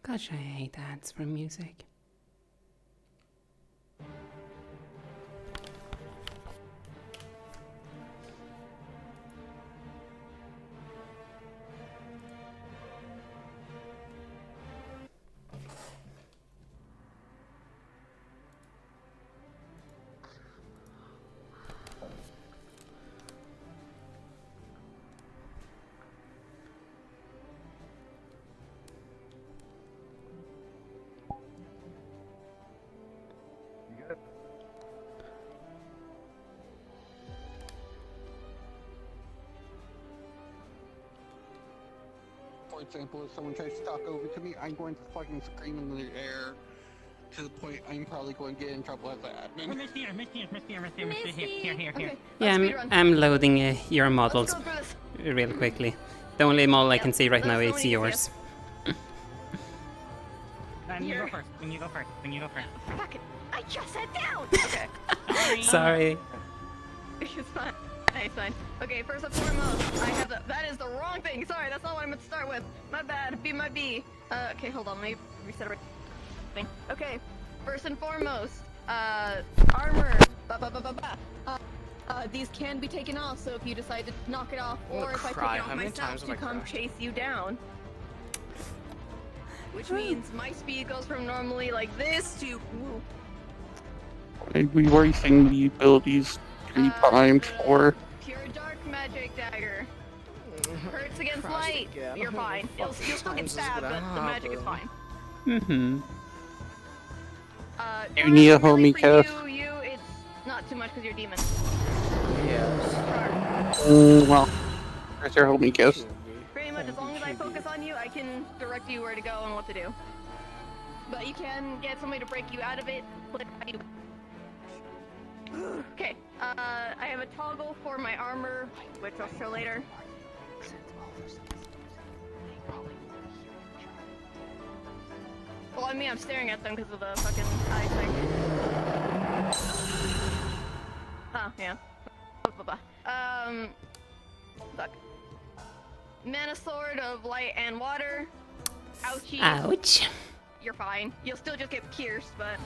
Gosh, I hate ads for music. For example, if someone tries to talk over to me, I'm going to fucking scream in the air to the point I'm probably going to get in trouble as an admin. Here. Okay, yeah, I'm loading your models real quickly. The only model I can see right now is yours. You go first. When you go first. Fuck it. I just sat down. Okay. Sorry. It's fine. It's fine. Okay, first and foremost, I have the. That is the wrong thing. Sorry, that's not what I meant to start with. My bad. Be my B. Okay, hold on. Let me reset everything. Okay, first and foremost, armor. These can be taken off. So if you decide to knock it off, or if I take it off myself to come chase you down. Which means my speed goes from normally like this to. Woo. I'd be wasting the abilities 3 times for. Pure dark magic dagger. Hurts against light. You're fine. You'll still get stabbed, but the magic is fine. Mm-hmm. You need a homie cast. You, it's not too much because you're a demon. Yes. Well, there's your homie cast. Pretty much, as long as I focus on you, I can direct you where to go and what to do. But you can get somebody to break you out of it. Okay, I have a toggle for my armor, which I'll show later. Well, I mean, I'm staring at them because of the fucking eye thing. Oh, yeah. Fuck. Mana Sword of Light and Water. Ouchie. Ouch. You're fine. You'll still just get pierced, but...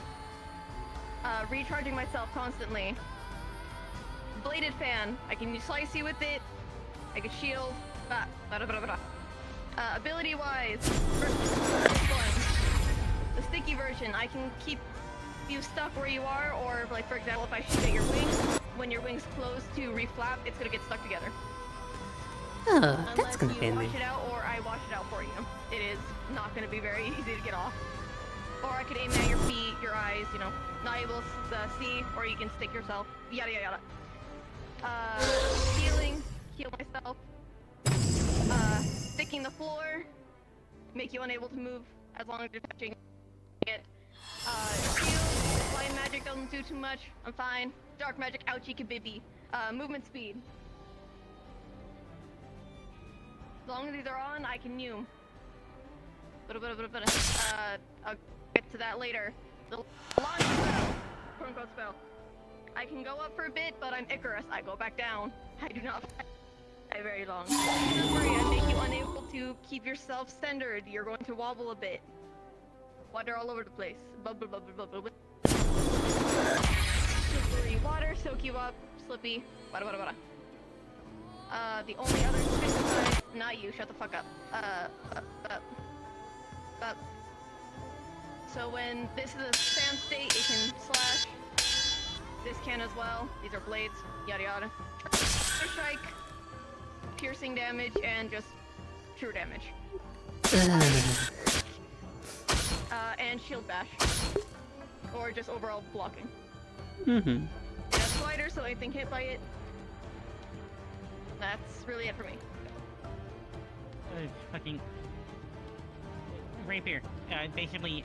recharging myself constantly. Bladed Fan. I can slice you with it. I can shield. Ability-wise, the sticky version. I can keep you stuck where you are, or like for example, if I shoot at your wings, when your wings close to reflap, it's gonna get stuck together. Oh, that's gonna be Unless you wash it out, or I wash it out for you. It is not gonna be very easy to get off. Or I could aim at your feet, your eyes, you know, not able to see, or you can stick yourself. Yada yada yada. Healing, heal myself. striking the floor, make you unable to move as long as you're touching it. Shield, flying magic doesn't do too much. I'm fine. Dark magic, ouchie kabibby. Movement speed. As long as these are on, I can new. I'll get to that later. The launch spell, quote unquote spell. I can go up for a bit, but I'm Icarus. I go back down. I do not fly very long. Don't worry, I make you unable to keep yourself centered. You're going to wobble a bit. Water all over the place. Bubble, bubble, bubble, bubble. Slippery water, soak you up. Slippy. Wada, wada, wada. The only other exercise, not you, shut the fuck up. So when this is a stand state, it can slash. This can as well. These are blades, yada yada. Strike, piercing damage, and just true damage. And shield bash. Or just overall blocking. Mm-hmm. It's a slider, so anything hit by it. That's really it for me. Fucking rapier. Basically,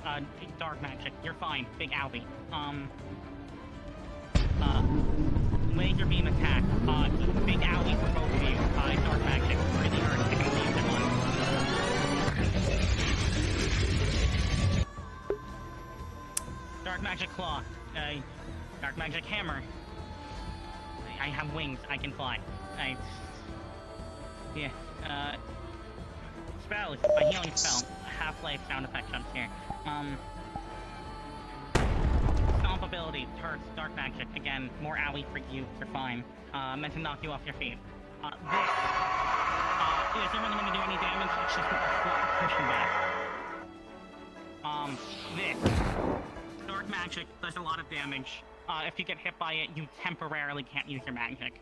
dark magic. You're fine. Big Albie. Laser beam attack. Big Albie for both of you. Dark magic. Really hurts. I can leave them on. Dark magic claw. Dark magic hammer. I have wings. I can fly. Yeah. Spells. A healing spell. Half-life sound effect jumps here. Stomp ability. Turks. Dark magic. Again, more owie for you. You're fine. Meant to knock you off your feet. This. Isn't really gonna do any damage. It's just pushing back. This. Dark magic does a lot of damage. If you get hit by it, you temporarily can't use your magic.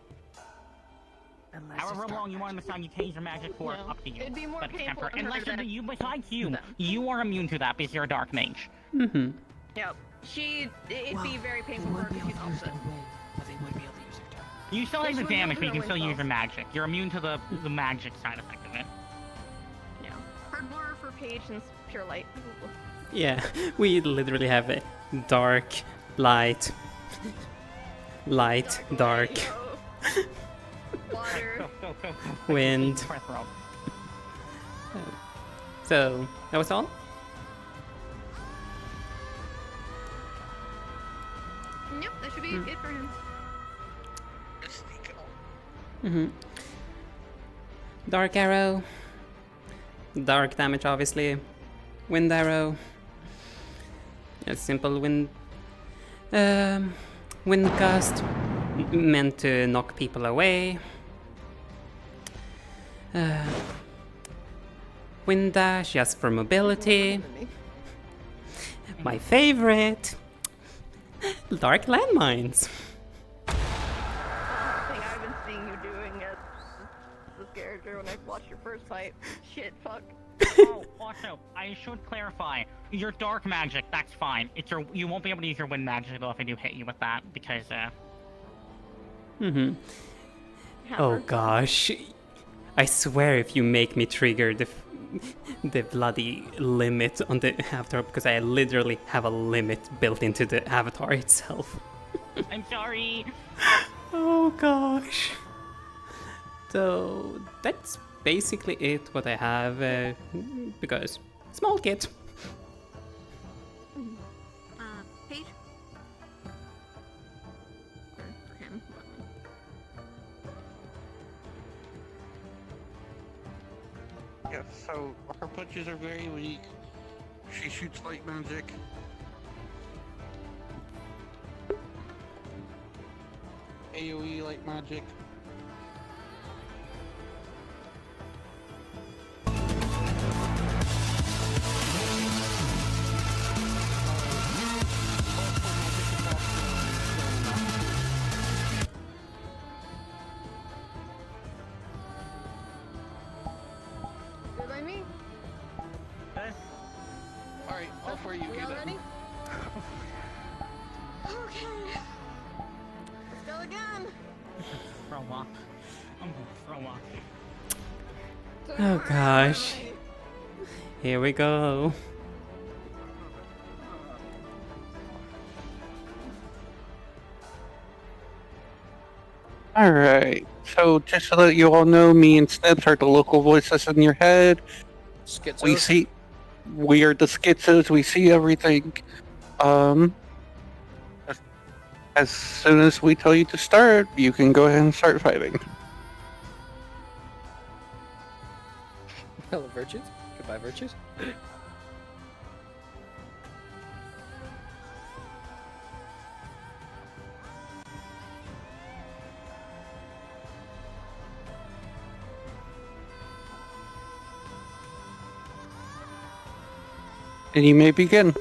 However long you want to decide you can use your magic for, up to you. It'd be more but it's painful temporary. Unless than you, besides you, you are immune to that because you're a dark mage. Mm-hmm. Yep. It'd be very painful for her because she's opposite. But they would be able to use their tongue. You still have the Which one damage, but you doesn't can still really use your spell? magic. You're immune to the magic side effect of it. Yeah. Heard more for Paige and pure light. Yeah, we literally have a dark, light, light, dark, Water. wind. So, that was all? Yep, that should be it for him. Mm-hmm. Dark arrow. Dark damage, obviously. Wind arrow. A simple wind. Wind gust. Meant to knock people away. Wind dash, just for mobility. My favorite. Dark landmines. Thing I've been seeing you doing as this character when I watched your first fight. Shit, fuck. Oh, also, I should clarify. Your dark magic, that's fine. You won't be able to use your wind magic though if I do hit you with that, because Mm-hmm. Hammer. Oh gosh. I swear if you make me trigger the bloody limit on the avatar, because I literally have a limit built into the avatar itself. I'm sorry. Oh gosh. So that's basically it what I have, because small kit. Paige? For him. Yeah, so her punches are very weak. She shoots light magic. AoE light magic. Good by me? Alright, all for you, We get all it. ready? Okay. Let's go again. Throw up. I'm gonna throw up. Oh gosh. Here we go. Alright, so just so that you all know, me and Snips are the local voices in your head. Schizos. We are the schizos, we see everything. Um, as soon as we tell you to start, you can go ahead and start fighting. Hello, virtues. Goodbye, virtues. And you may begin.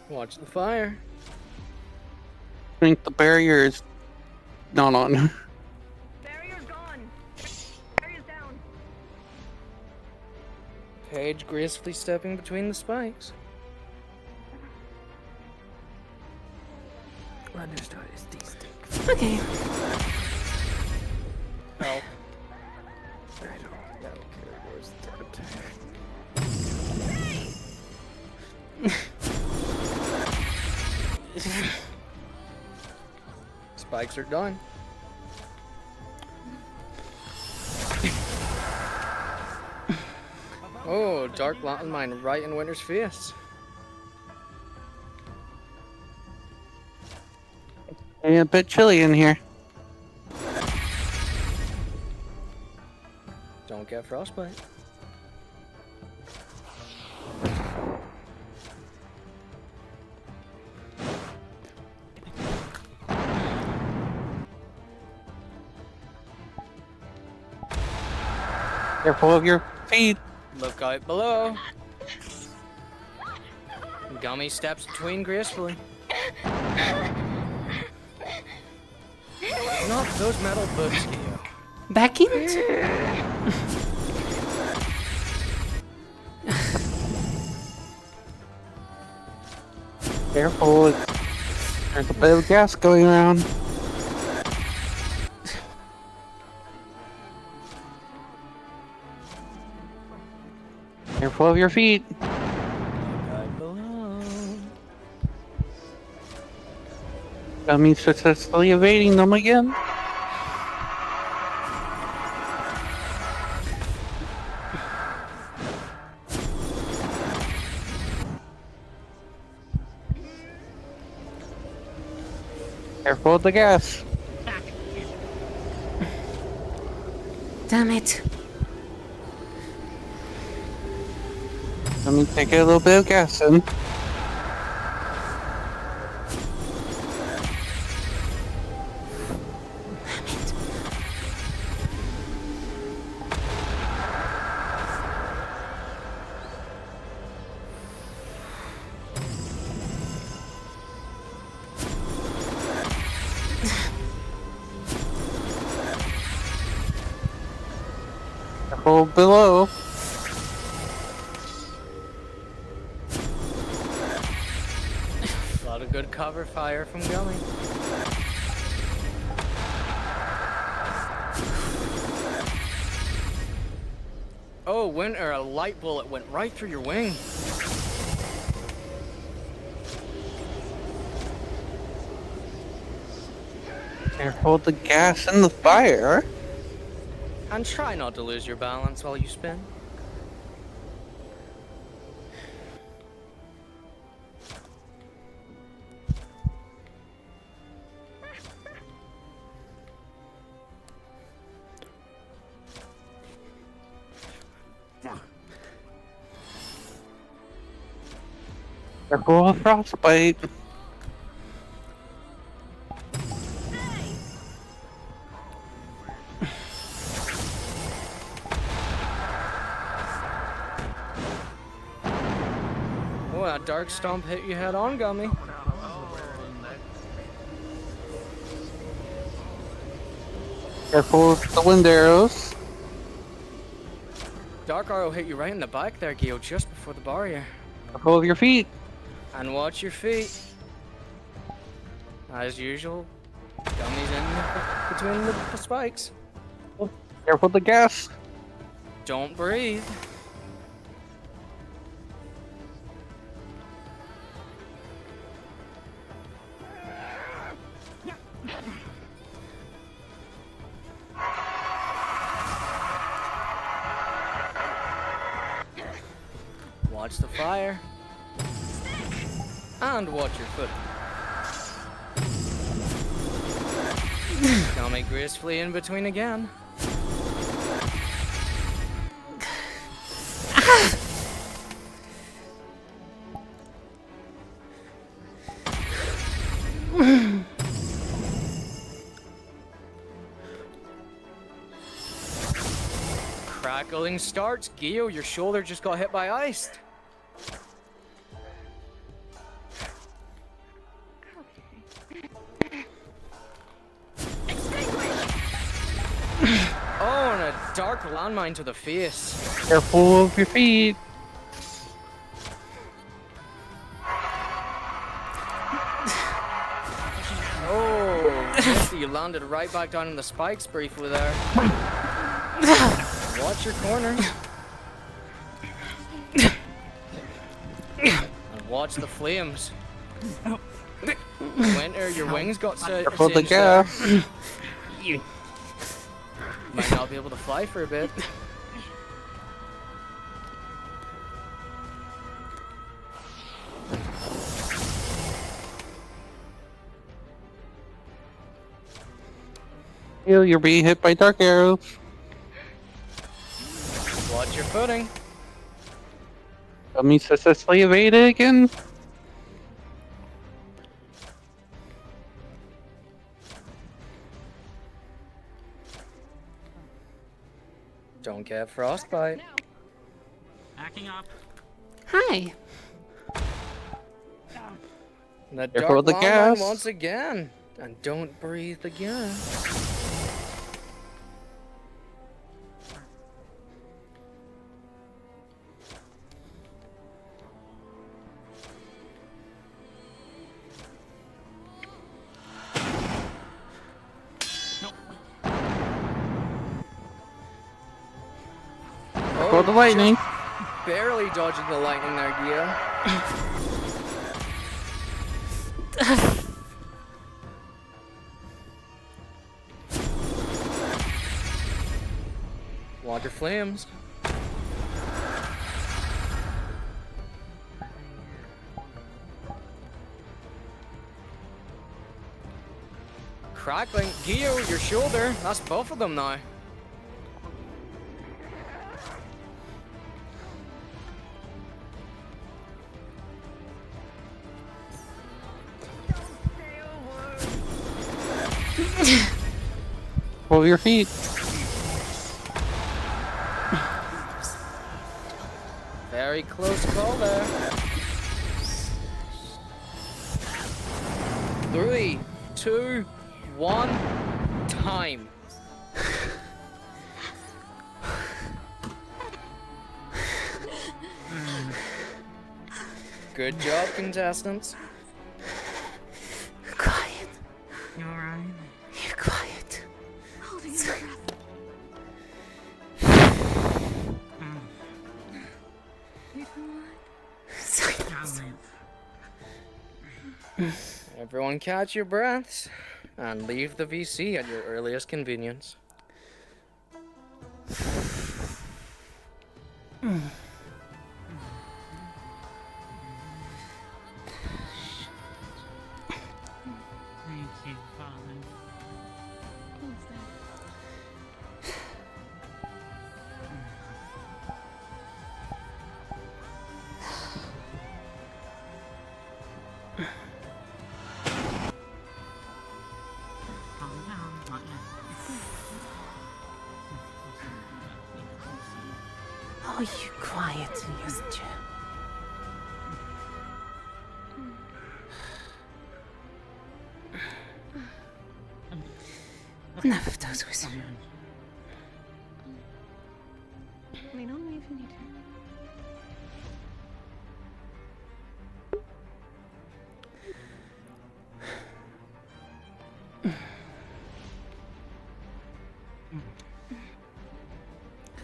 Watch the fire. I think the barrier is not on. Barrier's gone. Barrier's down. Paige gracefully stepping between the spikes. Understood. It's these things. Okay. Help. I don't care. Where's that? Spikes are done. Oh, dark mountain mine right in Winter's face. And a bit chilly in here. Don't get frostbite. Careful of your feet. Look out below. Gummy steps between gracefully. Not those metal boots, Geo. Back into. Careful. There's a bit of gas going around. Careful of your feet. Look out below. That means successfully evading them again. Careful with the gas. Damn it. Let me take a little bit of gas in. Careful below. A lot of good cover fire from Gummy. Oh, Winter, a light bullet went right through your wing. Careful with the gas and the fire. And try not to lose your balance while you spin. Careful with frostbite. Oh, that dark dark stomp hit you head on, Gummy. Careful with the wind arrows. Dark arrow hit you right in the back there, Gio, just before the barrier. Careful with your feet. And watch your feet. As usual, Gummy's in between the spikes. Careful with the gas. Don't breathe. Watch the fire. And watch your foot. Gummy gracefully in between again. Crackling starts. Gio, your shoulder just got hit by ice. Oh, and a dark landmine to the face. Careful with your feet. Oh, you landed right back down in the spikes briefly there. Watch your corner. And watch the flames. Winter, your wings got Careful with the singed there. gas. You. Might not be able to fly for a bit. You're being hit by dark arrows. Watch your footing. Gummy successfully evaded again. Don't get frostbite. Acting up. Hi. The Careful dark with the landmine gas. once again. And don't breathe again. Careful with the lightning. Barely dodging the lightning there, Gia. Water flames. Crackling. Gio, your shoulder. That's both of them now. Hold your feet. Very close call there. 3, 2, 1, time. Good job, contestants. Quiet. You alright? You're quiet. Holding your breath. Silence. Everyone catch your breaths and leave the VC at your earliest convenience. Thank you, Father. Calm down, not yet. Oh, you quiet in your chair. Enough of those whispers. We don't even need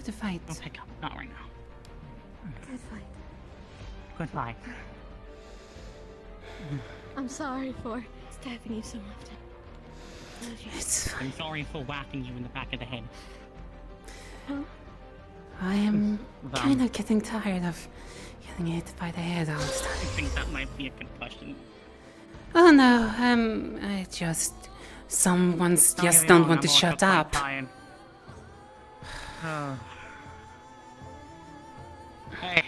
Good fight. Don't pick up. Not right now. Good fight. Goodbye. I'm sorry for stabbing you so often. Love you. It's fine. I'm sorry for whacking you in the back of the head. I am Well, kind of getting tired of getting hit by the head all the I time. think that might be a concussion. Oh no, I just... Someone's Don't just get me don't wrong, want to I'm also shut quite up. tired. Hey,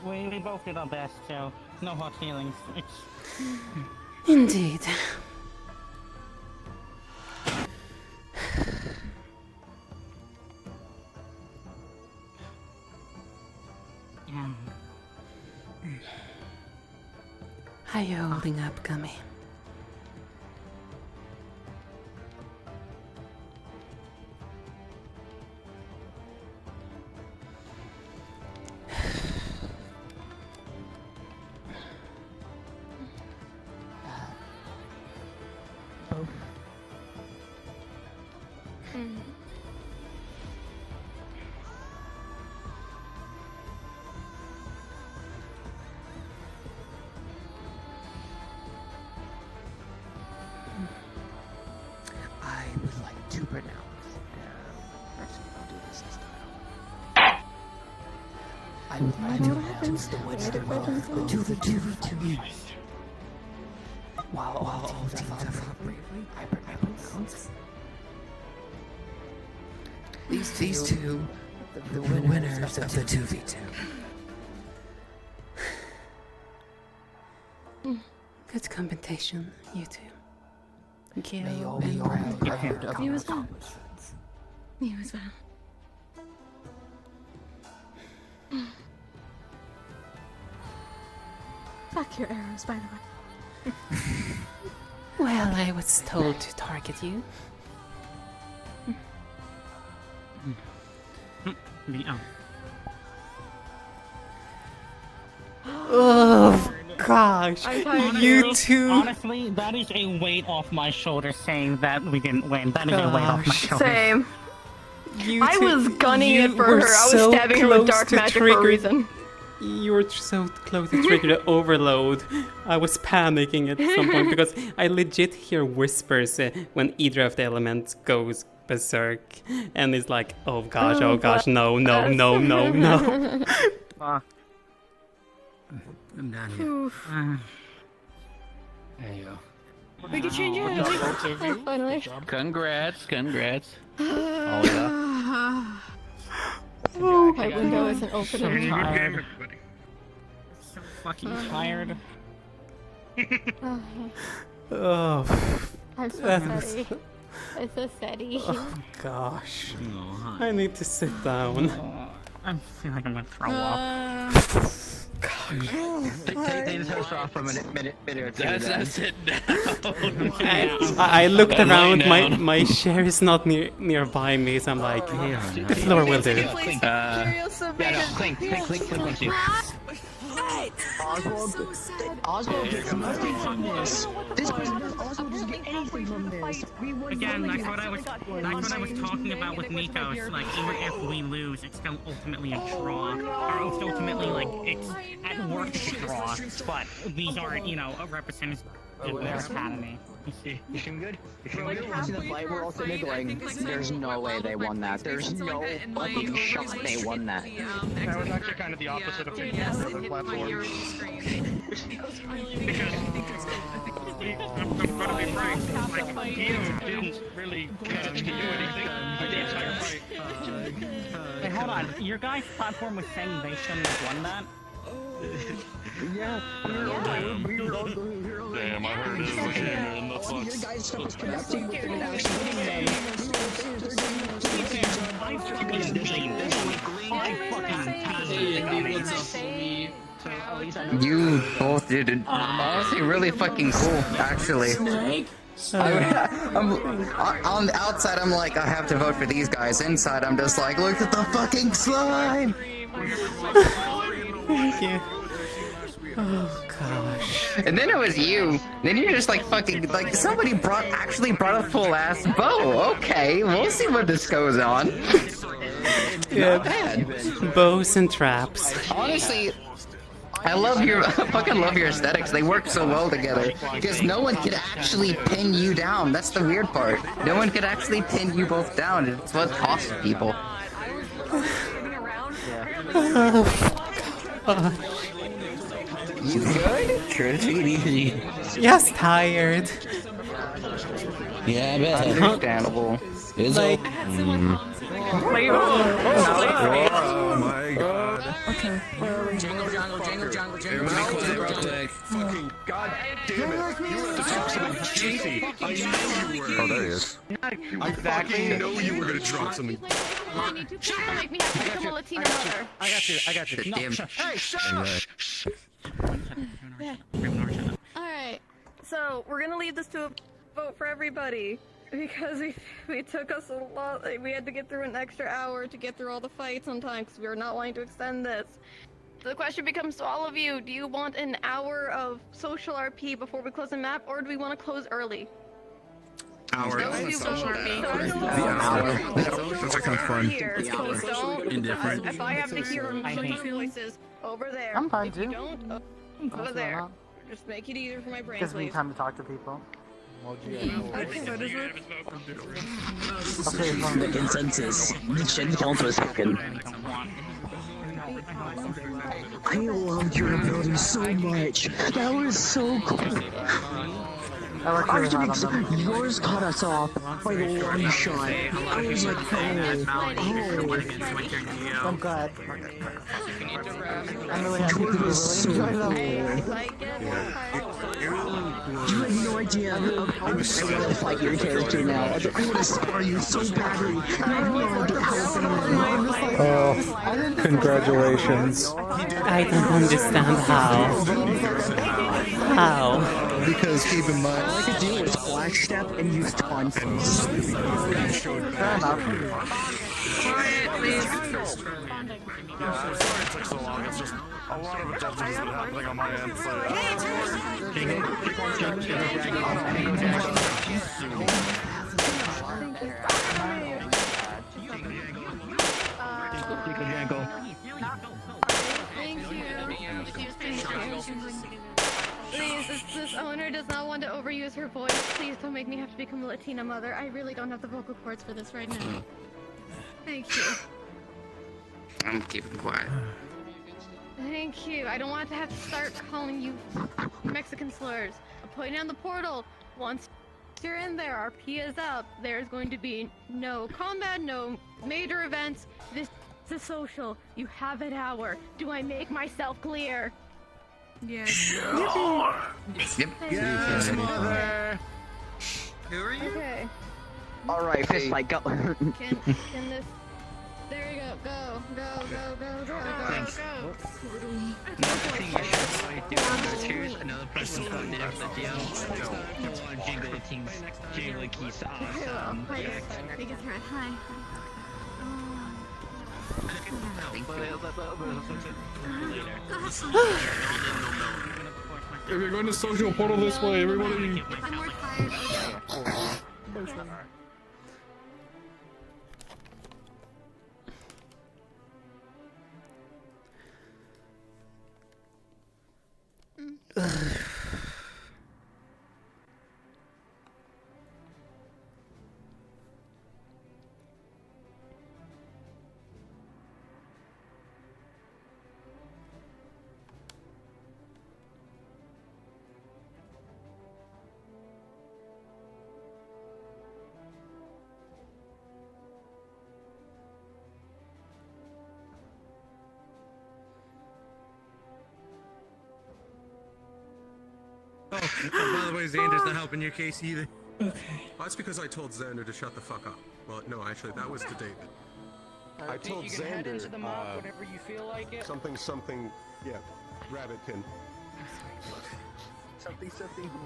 we both did our best, so no hard feelings. It's... Indeed. Yeah. How you holding up, Gummy? I would like to pronounce. Actually, I'll do this instead. I would like to pronounce the wisdom to the 2v2. While all teams are fought bravely, I pronounce these two, the winners of the 2v2. Good competition, you two. Gil May you all be and proud of your You as well. accomplishments. You as well. Fuck your arrows, by the way. Well, I was told to target you. Oh gosh, you two. Honestly, that is a weight off my shoulder saying that we didn't win. That is a weight off my Gosh. shoulder. Same. You I two- was gunning you it for were her. I was so stabbing her with close dark to magic for trigger- a reason. You were so close to trigger the overload. I was panicking at some point because I legit hear whispers when either of the elements goes berserk, and it's like, oh gosh, no, no, no, no, no. Fuck. I'm down here. There you go. We can change it. Finally. Congrats. Oh yeah. My window isn't open So anymore. tired. So fucking tired. Oh, I'm so That was- sorry. I'm so sorry. oh gosh. I need to sit down. I feel like I'm gonna throw up. Take the toast off for a minute or two. That's it down. I looked Lying around, down. my chair is not nearby me, so I'm like, the floor will do. Please, Yeah, no, clink once you. Oswald gets nothing from this. Oswald doesn't get anything from this. Again, that's what I was talking about with Nikos. Like, even if we lose, it's still ultimately a draw, or it's ultimately like it's at worst a draw. But these aren't, a representative of their academy. You see? You feeling good? We're watching the fight, we're all sitting there going, there's no way they won that. There's no fucking shot they won that. That was actually kind of the opposite of thinking on the other platform. I'm gonna be frank, like, you didn't really manage to do anything for the entire fight. Hey, hold on. Your guys' platform was saying they shouldn't have won that? Yeah, we were all going, we were all Damn, I heard it was in the all your fucks. guys' stuff was connecting with it and actually hitting them. I fucking You both did it. Honestly, really fucking cool, actually. On the outside, I'm like, I have to vote for these guys. Inside, I'm just like, look at the fucking slime. Thank you. Oh gosh. And then it was you. Then you're just like fucking like somebody actually brought a full ass bow. Okay, we'll see what this goes on. Yeah. Not bad. Bows and traps. Honestly, I fucking love your aesthetics. They work so well together because no one could actually pin you down. That's the weird part. No one could actually pin you both down. It's what costs people. You good? Try to take it easy. Yes, tired. Yeah, I bet. Understandable. Is Like, it? Oh my god. Okay. Jingle, jangle, jingle, jangle, jingle, Fucking god damn it. You were at the top of something juicy. I knew you were. Oh, there he is. I fucking know you were gonna drop something. I need to make me have to become a Latina mother. I got you. Damn. Hey, shut up! Alright, so we're gonna leave this to a vote for everybody. Because we took us a lot, like, we had to get through an extra hour to get through all the fights on time because we were not wanting to extend this. So the question becomes to all of you, do you want an hour of social RP before we close the map, or do we want to close early? Hour. Those of you Social vote. RP. The hour. That's kind of fun. Indifferent. If I have to hear voices over there. I'm fine if you too. don't, over there. Just make it easier for my brain, Gives me please. time to talk to people. Okay, what is it? Okay, fine. The consensus. Shin count was fucking. I loved your ability so much. That was so cool. I worked really hard on them. Yours caught us off by the one shot. I was like, oh. I'm glad. I'm really happy to really enjoy them. You have no idea how I want to fight your character now. I want to spar you so badly. I have no idea how Oh, congratulations. I don't understand how. How? Because keep in mind, all I could do was flash step and use taunt. Fair enough. Sorry it took so long. It's just a lot of adjustments have been happening on my end. So, Please, this owner does not want to overuse her voice. Please don't make me have to become a Latina mother. I really don't have the vocal cords for this right now. Thank you. I'm keeping quiet. Thank you. I don't want to have to start calling you Mexican slurs. I'm putting on the portal. Once you're in there, our P is up. There's going to be no combat, no major events. This is a social. You have an hour. Do I make myself clear? Yes. Yep. Yes, mother. Who are you? Okay. Alright, fist fight, go. Can this... There you go. Go. Here's another person who did the deal. You want Jingle the King's Jingle the Key's awesome. Hi. if you're going to social portal this way, everybody. I'm more tired. Oh, by the way, Xander's not helping your case either. Okay. That's because I told Xander to shut the fuck up. Well, no, actually, that was to David. I told you can Xander, head into the mob whenever you feel like it. something, yeah, rabbitkin.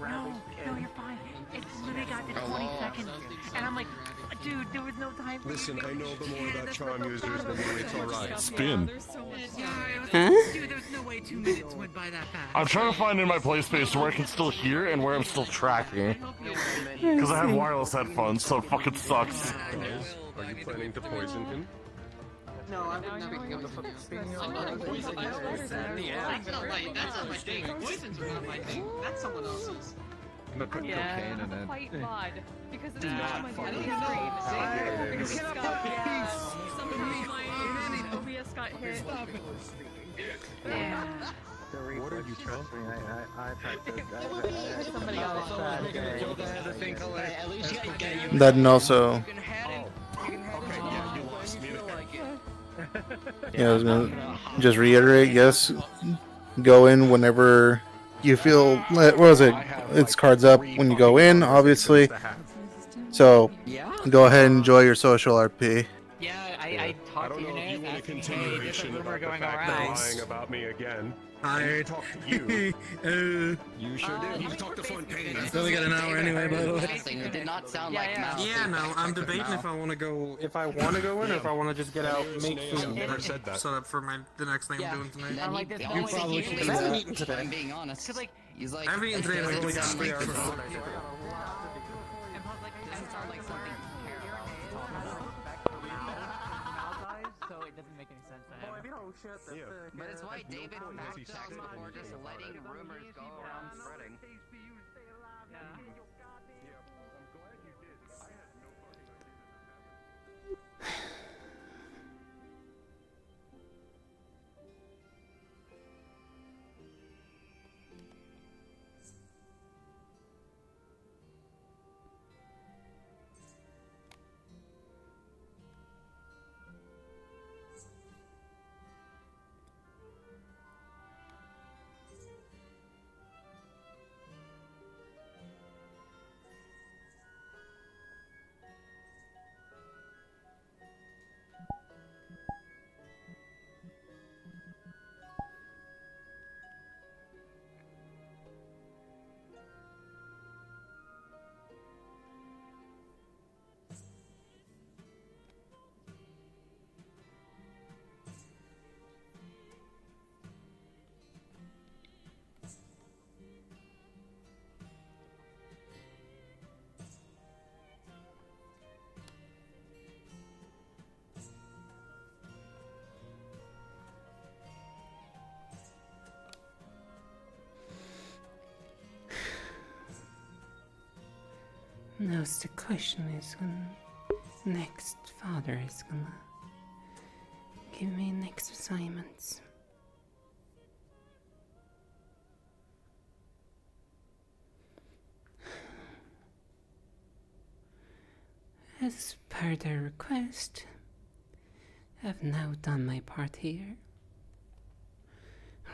No, you're fine. It's literally in 20 seconds. And I'm like, dude, there was no time for Listen, you to I know the more that that's charm what users, the the more it's alright. Spin. Huh? Dude, there's no way 2 minutes went by that fast. I'm trying to find in my play space where I can still hear and where I'm still tracking. Because I have wireless headphones, so it fucking sucks. Are you planning to poison him? No, I would never give a fuck. Speaking of poison, That's not my thing. Poisons are not my thing. That's someone else's. I'm gonna put cocaine in it. Quite mod because it's Do not not my fucking screen. You Scott, somehow OBS got hit. Yeah. What are you trying? Somebody else. That and also, yeah, I was gonna just reiterate. Yes, go in whenever you feel. What was it? It's cards up when you go in, obviously. So go ahead and enjoy your social RP. Yeah, I talked to your name. Hey, there's a rumor going around. Lying about me again. I talked to you. You sure did. You talked to Fontaine. It's only got an hour anyway, by the way. It did not sound like mouth. Yeah, no, I'm debating if I want to go in or if I want to just get out, make food, said that. set up for the next thing I'm doing tonight. I'm like, there's the no only way thing you he can was, I haven't eaten today. I'm being honest. Cause like, He's like, I haven't eaten today and I've only got 3 hours. and plus, like, it doesn't sound like something so it doesn't make any sense to him. But it's why David fact checks before just letting rumors go around spreading. Now the question is when next father is gonna give me next assignments. As per their request, I've now done my part here,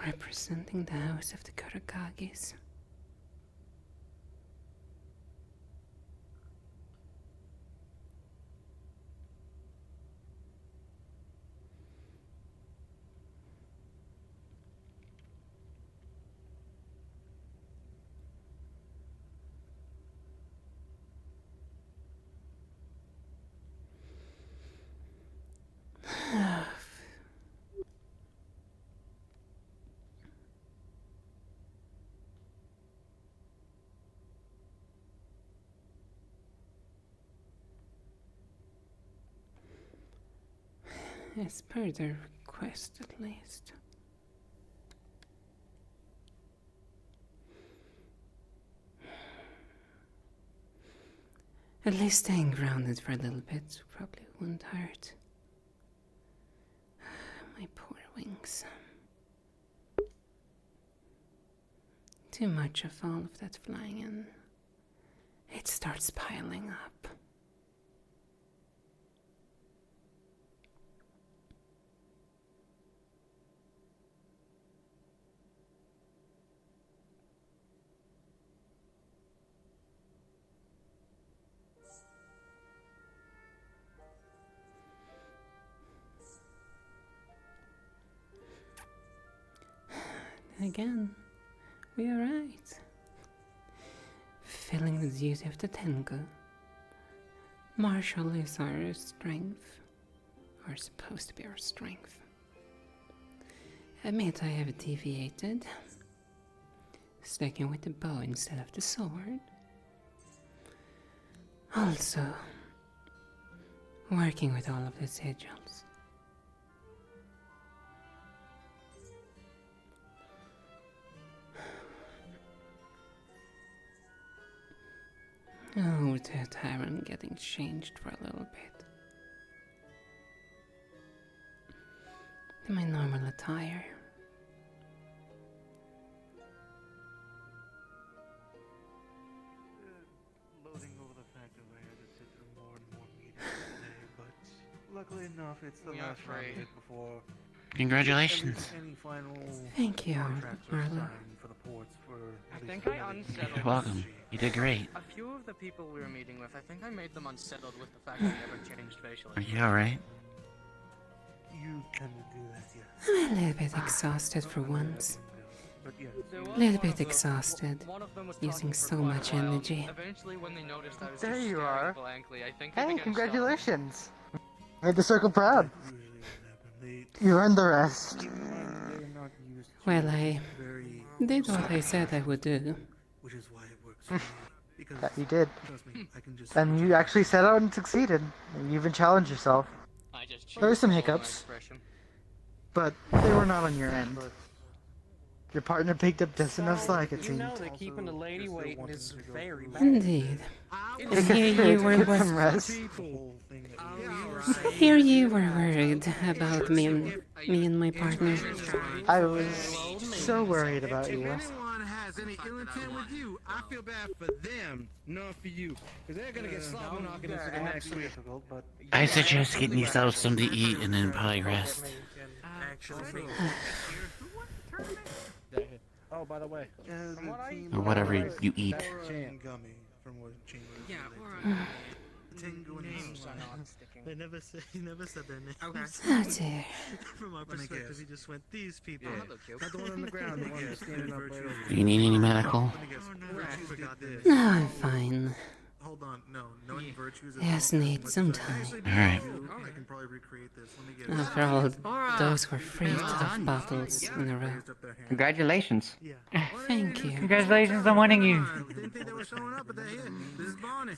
representing the house of the Kuragagis. As per their request, at least. At least staying grounded for a little bit probably wouldn't hurt. My poor wings. Too much of all of that flying and it starts piling up. Again, we are right. fulfilling the duty of the Tengu. Martial is our strength, or supposed to be our strength. Admit I have deviated, sticking with the bow instead of the sword. Also, working with all of the sigils. Oh, the tavern getting changed for a little bit. To my normal attire. Loading over the fact that I had to sit through more and more meetings today, but luckily enough, it's the last round of it before. Congratulations. Any final Thank you, contracts are Arlo. signed for the ports for I at think least I another year. unsettled. You're welcome. You did great. A few of the people we were meeting with, I think I made them unsettled with the fact that I never changed facial Are you alright? You tend to do that, yes. I'm a little bit exhausted for once. But yes. A little bit exhausted, using so much energy. Eventually, when they noticed I was There just you staring are. blankly, I think Hey, they began congratulations! Made the circle proud. You earned the rest. Well, I did what I said I would do. Which is why it works for me. Because That you did. trust me, I can just And you actually set out and succeeded. And you even challenged yourself. There were some hiccups, but they were not on your end. Your partner picked up just enough slack, it seemed. that keeping a lady waiting is very bad. Indeed. It Here gets you were get some rest. Here you were worried about me and my partner. I was so worried about you. Anyone has any ill intent with you, I feel bad for them, not for you. Because they're gonna get slobber knocking into the next week. I suggest getting yourself something to eat and then probably rest. Oh, by the way, Or whatever you eat. gummy from what Yeah, They never said their name. Oh dear. From our perspective, he just went, these people. Not the one on the ground, the one standing up right over. Do you need any medical? No, I'm fine. Hold on, no, knowing virtues is Just need some time. Alright. I can probably recreate this. Let me get After all, those were 3 tough battles in a row. Congratulations. Thank you. Congratulations on winning you. Didn't think they were showing up, but they're here. This is Barney.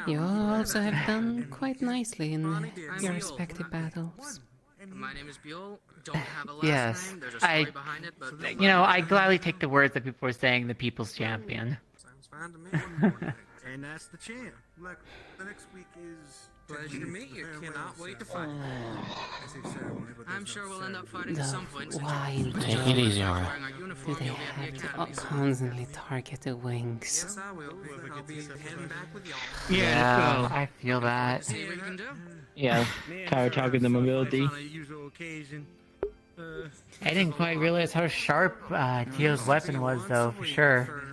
You all also have done quite nicely in your respective battles. My name is Buell. Don't have a last Yes, name. There's a story behind it, but you know, I gladly take the words that people were saying, the people's champion. Sounds fine to me. And that's the champ. Look, the next week is. pleasure to meet you. Cannot wait to fight. I'm sure we'll end up fighting at some point. Why in Take it easy, Aura. do they have to constantly target the wings? Yes, I will. I'll be heading back with y'all. Yeah, I feel that. See what you can do. Yeah, power talking the mobility. I didn't quite realize how sharp Tio's weapon was, though, for sure.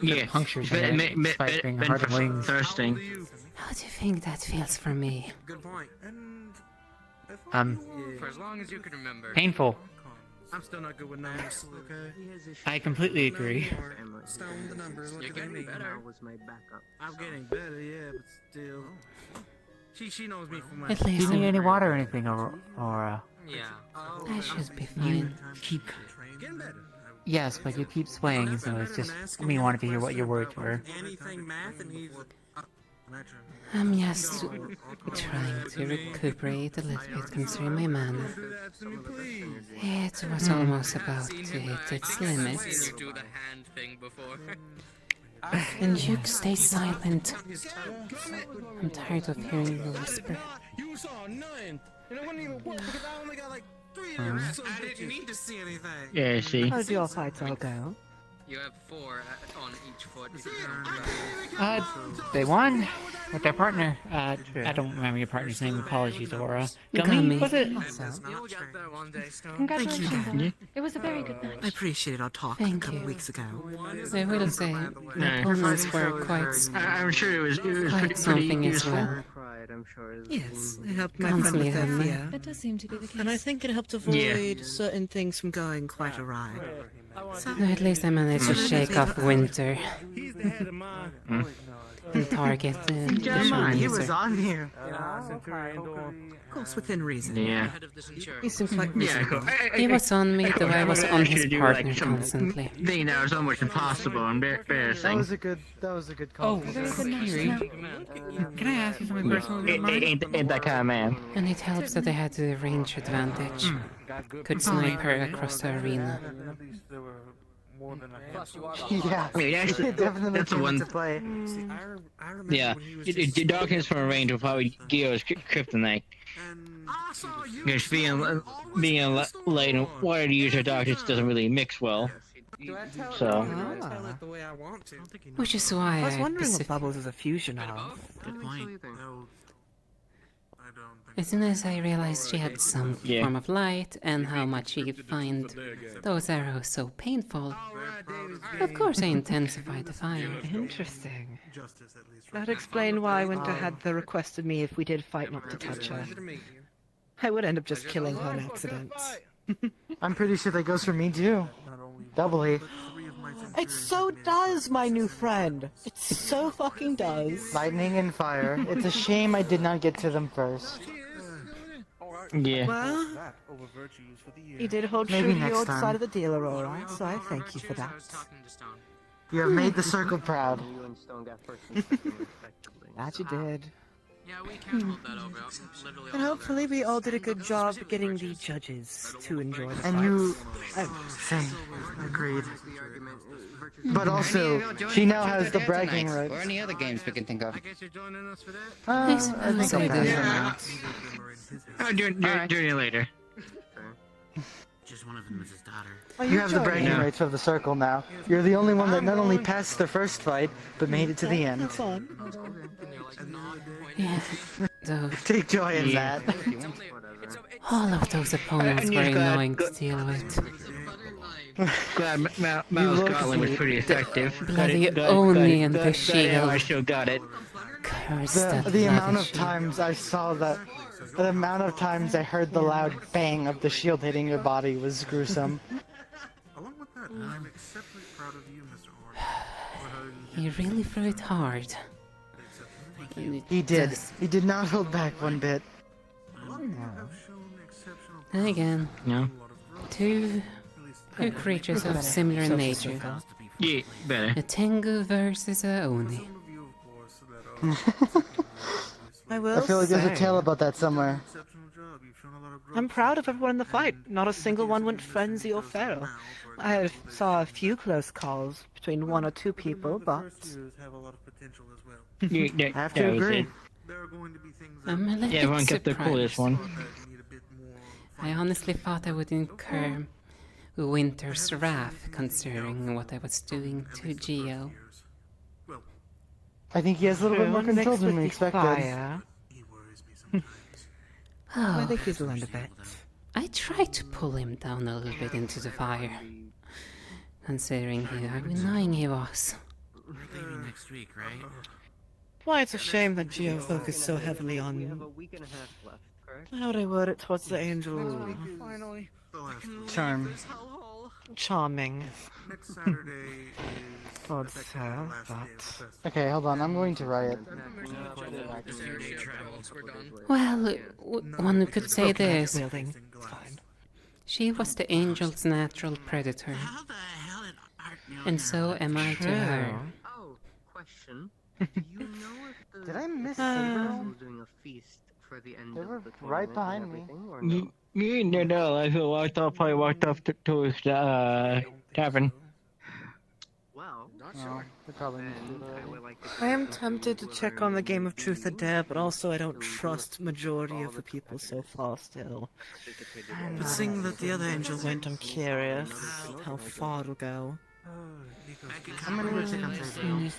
Yeah, punctures in it, despite being hard on wings. Thirsting. How do you think that feels for me? Good point. For as long as you can remember. Painful. I'm still not good with numbers. Okay. I completely agree. Stone the numbers. What You're do they getting mean? better. I'm getting better, yeah, but still. She knows me from my. At Do least you need any I'm, water or anything, or Yeah. I should be fine. keep... Getting better. Yes, but you keep swaying, so it's just... we wanted to hear what your words were. Anything math and he's. I'm just trying to recuperate a little bit considering my mana. It was almost about to hit its limits. You do the hand thing before. And you stay silent. I'm tired of hearing you whisper. You saw nothing. And it wasn't even one because I only got like 3 of them. I didn't need to see anything. Yeah, see. How do your fights all go? You have 4 on each foot. They won with their partner. I don't remember your partner's name. Apologies, Aura. Gummy, was it? You'll get there one day, Stone. Congratulations. It was a very good match. I appreciated our talk Thank a couple you. weeks ago. I will say, my opponents were I'm sure it was quite something as well. Yes, it helped my Constantly friend with have their me. fear. That does seem to be the case. And I think it helped avoid certain things from going quite awry. No, at least I managed to shake off winter and target the Jeremiah, he user. was on you. Of course, within reason. Yeah. He seems like Yeah, cool. He was on me, though I was on his partner some constantly. thing that was almost impossible and That embarrassing. was a good call. Oh, can I ask you something personal? Ain't that kind of man. And it helps that I had the range advantage. Could snipe her across the arena. Yeah, it definitely that's the came one. into play. Yeah, the darkness from a range will probably give us kryptonite. Because being light and water to use our darkness doesn't really mix well. So. Which is why I was wondering what Bubbles is a fusion of. Good point. As soon as I realized she had some form of light and how much she could find those arrows so painful, of course I intensified the fire. Interesting. That'd explain why Winter had requested me if we did fight not to touch her. I would end up just killing her on accident. I'm pretty sure that goes for me too. Doubly. It so does, my new friend. It so fucking does. Lightning and fire. It's a shame I did not get to them first. Yeah. Well, you did hold Maybe true to next your time. side of the deal, Aurora, so I thank you for that. You have made the circle proud. That you did. Yeah, we can hold that over. Literally And hopefully we all did a good job getting the judges to enjoy the And fights. you... Same. Agreed. But also, she now has the bragging Or rights. any other games we can think of. I think I'll pass on that. Doing it later. Just one of them is his daughter. You have the bragging rights of the circle now. You're the only one that not only passed the first fight, but made it to the end. Yeah, though Take joy in that. all of those opponents were annoying to deal with. Glad Mouse Gauntlet was pretty effective. Bloody Oni and the I shield. still got it. Curse that The amount bloody of shield. times I saw that, the amount of times I heard the loud bang of the shield hitting your body was gruesome. Along with that, I'm exceptionally proud of you, Mr. Horn. He really threw it hard. He did. He did not hold back one bit. Then again, two creatures of similar nature. Yeah, better. A Tengu versus a Oni. I will I feel like there's a say, tale about that somewhere. I'm proud of everyone in the fight. Not a single one went frenzy or feral. I saw a few close calls between one or two people, but... I have to agree. I'm a little Yeah, everyone kept their cool this one. I honestly thought I would incur Winter's wrath, considering what I was doing to Geo. I think he has a little bit more control than we expected. Fire. I think he's learned a bit. I tried to pull him down a little bit into the fire, considering how annoying he was. We're leaving next week, right? Why, it's a shame that Geo focused so heavily on... How would I word it towards the angel? Charm. Charming. Towards her, but... Okay, hold on. I'm going to riot. Well, one could say this. Wielding. It's fine. She was the angel's natural predator. And so am I to her. Oh, question. Did I miss Saber? Doing a feast for the end They of were the right tournament behind and me. everything, or no? No, I probably walked off to the tavern. Well, not No, they probably need to do I that. would like to I am tempted to check on the game of Truth or Dare, but also I don't trust majority of the people so far still. But seeing that the other angel went, I'm curious how far it'll go. I'm gonna go check on Saber.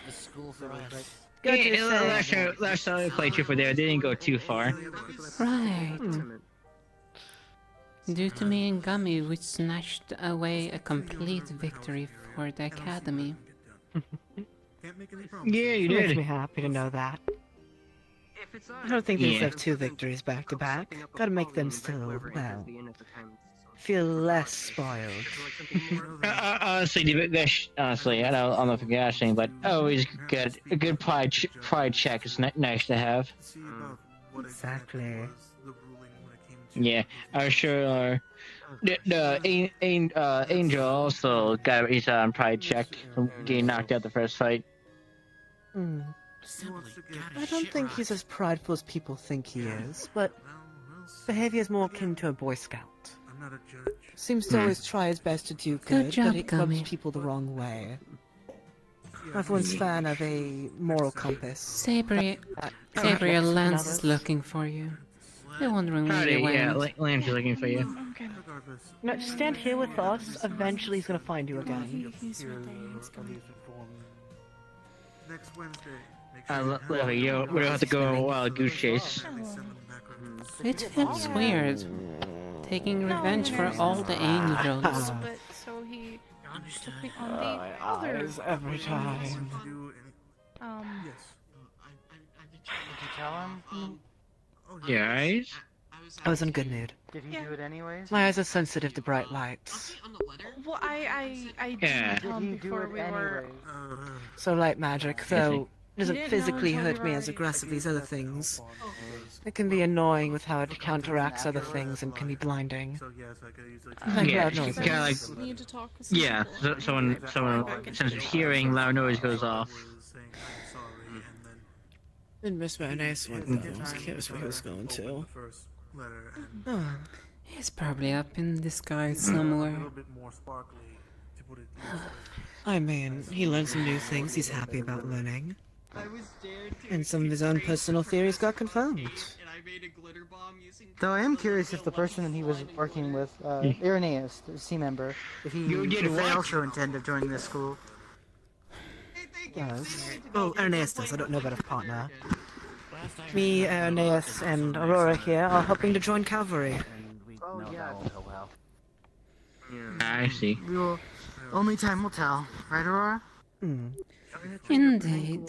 Last time I played Truth or Dare, they didn't go too far. Right. Due to me and Gummy, we snatched away a complete victory for the Academy. Yeah, you It makes did. me happy to know that. I don't think they Yeah. deserve two victories back to back. Gotta make them still, well, feel less spoiled. Honestly, I don't know if you're asking, but always good. A good pride check is nice to have. Exactly. Yeah, I sure. Angel also got his pride checked from getting knocked out the first fight. Hmm. I don't think he's as prideful as people think he is, but behavior is more akin to a Boy Scout. Seems to always try his best to do Good good, job, but it rubs Gummy. people the wrong way. Everyone's fan of a moral compass. Saber, Reflects Lance others. is looking for you. They're wondering where Howdy, you went. yeah, Lance is looking for you. Okay. No, just stand here with us. Eventually he's gonna find you again. He's right there. He's coming. Next Wednesday. We don't have to go on a wild goose chase. It feels weird. Taking revenge for all the angels. But so he took me on the other eyes every time. Yes. Did you tell him? Your eyes? I was in a good mood. Did he do it anyways? My eyes are sensitive to bright lights. Well, I Yeah. didn't tell him Did he do before it we were. anyways? So light magic, though, doesn't didn't know physically until hurt we me were as already- aggressively as other things. It can be annoying with how it counteracts other things and can be blinding. Like Yeah, loud noises. kinda like, Need to talk. yeah, someone, sense of hearing, loud noise goes off. Didn't miss my nice one though. I was curious where he was going to. Oh. He's probably up in the sky somewhere. I mean, he learned some new things he's happy about learning. And some of his own personal theories got confirmed. Though I am curious if the person that he was working with, Irenaeus, the C member, if they also intend to join this school. Does. Well, Irenaeus does. I don't know about his partner. Me, Irenaeus, and Aurora here are hoping to join cavalry. Oh yeah. I see. We will. Only time will tell, right, Aurora? Indeed.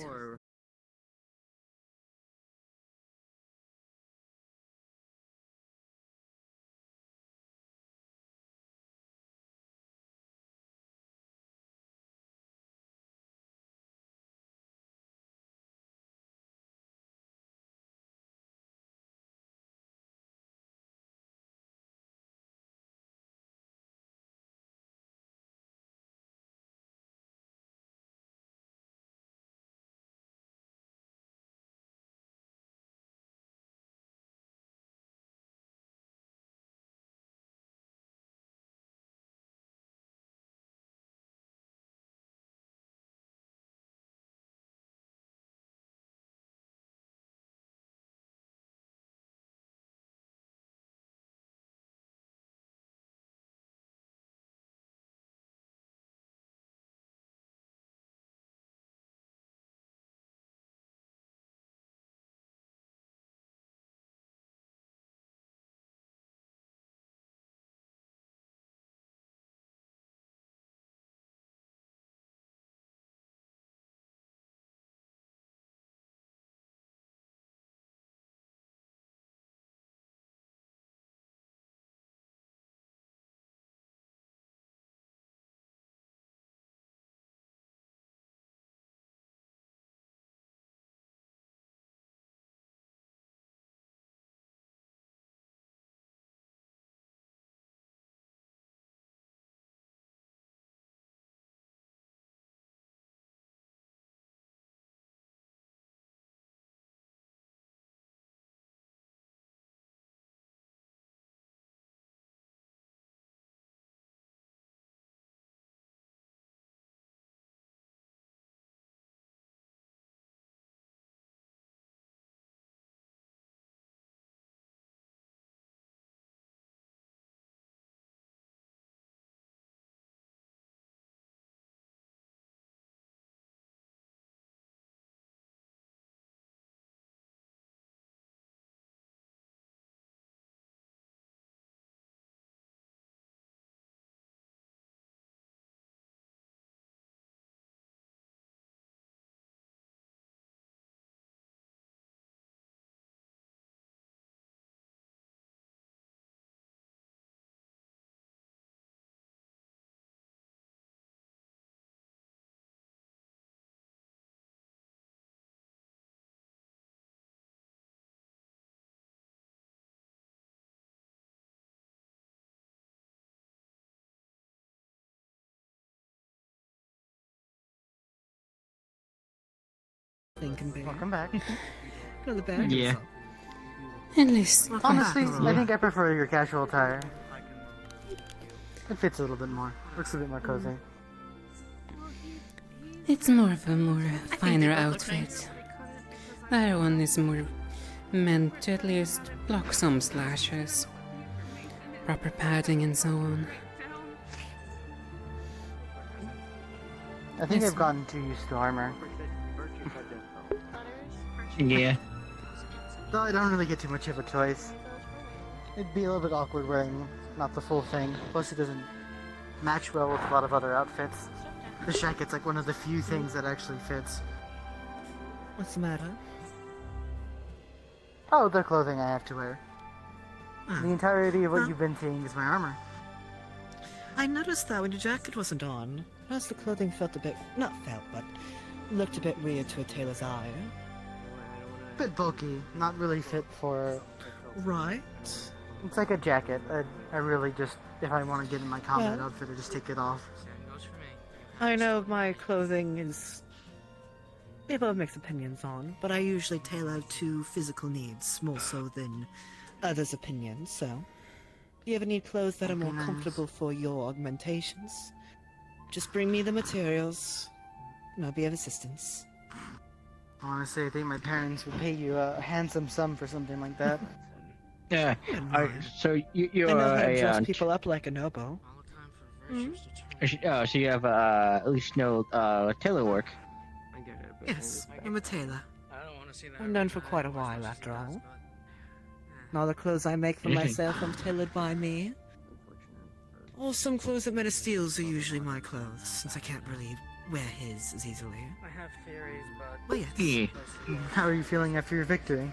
Thinking bear. Welcome back. Another bear. Yeah. At least. Honestly, I think I prefer your casual attire. It fits a little bit more. Looks a bit more cozy. It's more of a finer outfit. The other one is more meant to at least block some slashes. Proper padding and so on. I think Yes. I've gotten too used to armor. Yeah. Though I don't really get too much of a choice. It'd be a little bit awkward wearing not the full thing. Plus it doesn't match well with a lot of other outfits. The jacket's like one of the few things that actually fits. What's the matter? Oh, the clothing I have to wear. Ah. The entirety of what you've been seeing is my armor. I noticed that when your jacket wasn't on, plus the clothing felt a bit, not felt, but looked a bit weird to a tailor's eye. Bit bulky, not really fit for... Right. It's like a jacket. I really just, if I want to get in my combat Well- outfit, I just take it off. I know my clothing is... people have mixed opinions on, but I usually tailor to physical needs more so than others' opinions, so... If you ever need clothes that are more comfortable for your augmentations, just bring me the materials, and I'll be of assistance. Honestly, I think my parents would pay you a handsome sum for something like that. Yeah. So you're I know how to a dress people up like a noble. so you have at least no tailor work. Yes, I'm a tailor. I'm known for quite a while, after all. And all the clothes I make for myself are tailored by me. Or some clothes that men steals are usually my clothes, since I can't really wear his as easily. I have theories, but... Well, yes. How are you feeling after your victory?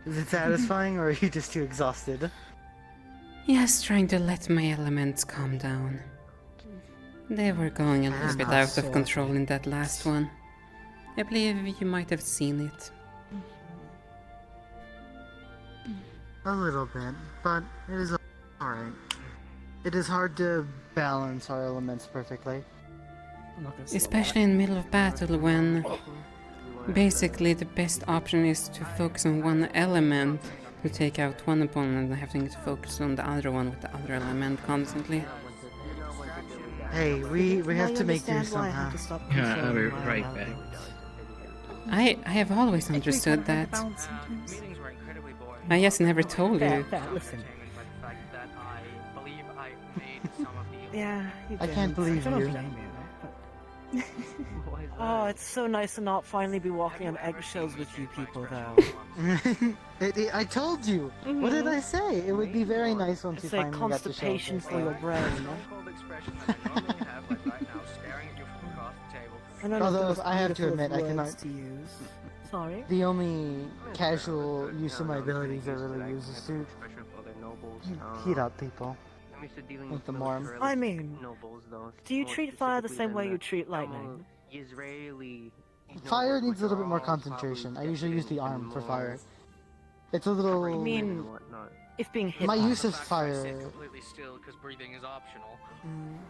Is it satisfying, or are you just too exhausted? Yes, trying to let my elements calm down. They were going a little bit out of control in that last one. I believe you might have seen it. A little bit, but it is alright. It is hard to balance our elements perfectly. Especially in the middle of battle when basically the best option is to focus on one element to take out one opponent and having to focus on the other one with the other element constantly. Hey, we have to make do somehow. I'll be right back. I have always understood that. I just never told you. Listen. Yeah, you I can't did. believe I don't you. blame you. Oh, it's so nice to not finally be walking on eggshells with you people, though. I told you! What did I say? It would be very nice once you It's like finally got the show. constipation for your brain. I don't know Although, if I have to admit, I cannot... to use. Sorry? The only casual use of my abilities I really use is to heat up people. With the warm. I mean, do you treat fire the same way you treat lightning? Fire needs a little bit more concentration. I usually use the arm for fire. It's a little... I mean, if being hit my by use it. of fire... completely still because breathing is optional.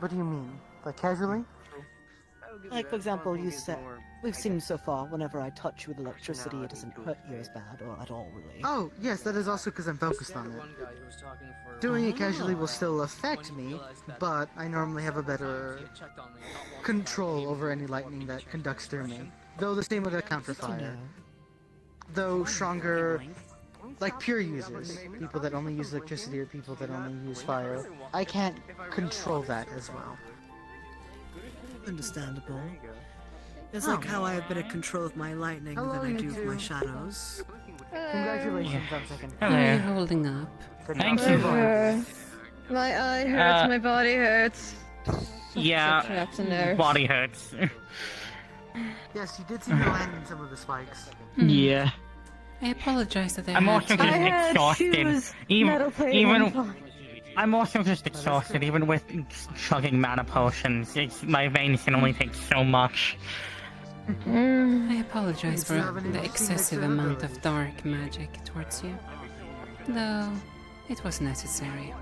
What do you mean? Like casually? Like, for example, you said, we've seen so far, whenever I touch you with electricity, it doesn't hurt you as bad, or at all, really. Oh, yes, that is also because I'm focused on it. Doing it casually will still affect me, but I normally have a better control over any lightning that conducts through me. Though the same would account for fire. Though stronger, like pure users, people that only use electricity or people that only use fire, I can't control that as well. Understandable. It's like how I have better control of my lightning than I do of my shadows. Congratulations on second. How are you holding up? Thank you. My eye hurts, my body hurts. Yeah, Trapped in there. body hurts. Yes, you did seem to land in some of the spikes. Yeah. I apologize that I I'm had also to... just exhausted. I'm also just exhausted, even with chugging mana potions. My veins can only take so much. I apologize for the excessive amount of dark magic towards you. Though, it was necessary.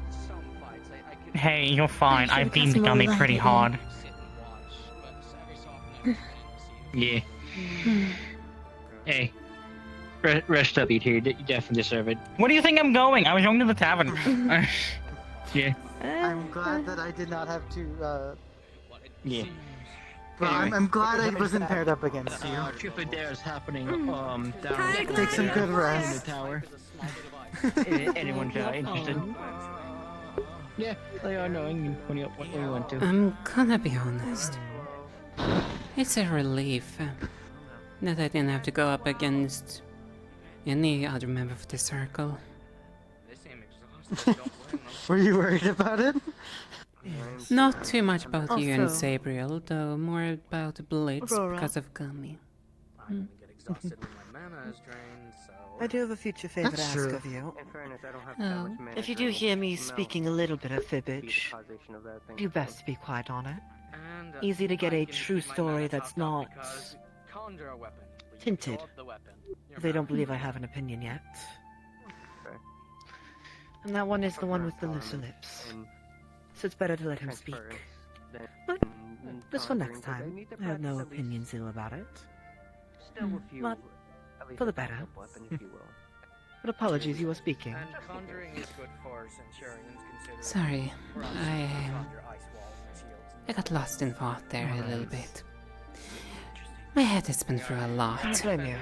Hey, you're fine. I've been dummy pretty hard. Yeah. Hey, rest up, you two. You definitely deserve it. What do you think I'm going? I was going to the tavern. Yeah. I'm glad that I did not have to. Yeah. Well, Anyway. I'm glad I wasn't paired up against you. Truth or Dare is happening. Down Take some good in the rest. tower. Anyone interested? Yeah, they are knowing when we went to. I'm gonna be honest. It's a relief that I didn't have to go up against any other member of the circle. Were you worried about it? Not too much about you and Also- Sabriel, though more about Blitz Aurora. because of Gummy. I do have a future favor to That's ask true. of you. Oh. If you do hear me speaking a little bit of fibbage, do best to be quiet on it. Easy to get a true story that's not tinted. They don't believe I have an opinion yet. And that one is the one with the looser lips. So it's better to let him speak. But just for next time, I have no opinions ill about it. But for the better. But apologies, you were speaking. Sorry, I got lost in thought there a little bit. My head has been through a I lot. don't blame you.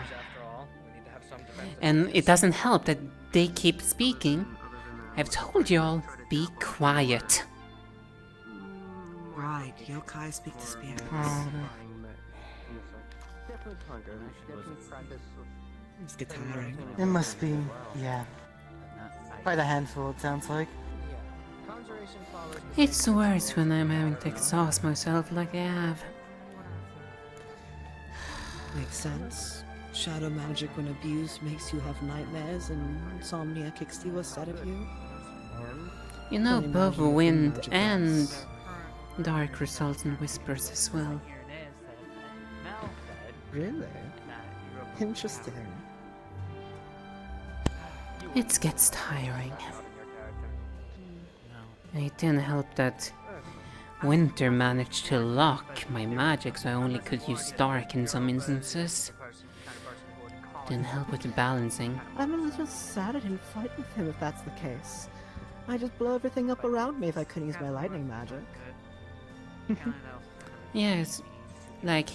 And it doesn't help that they keep speaking. I've told you all, be quiet. Right, yokai speak to spirits. It's get tiring. It must be, yeah. Quite a handful, it sounds like. It's worse when I'm having to exhaust myself like I have. Makes sense. Shadow magic, when abused, makes you have nightmares, and insomnia kicks the worst out of you. You know, Funny both magic, wind magic and does. dark results in whispers as well. Really? Interesting. It gets tiring. It didn't help that Winter managed to lock my magic, so I only could use dark in some instances. Didn't help with the balancing. I'm a little sad I didn't fight with him if that's the case. I just blow everything up around me if I couldn't use my lightning magic. Yes, like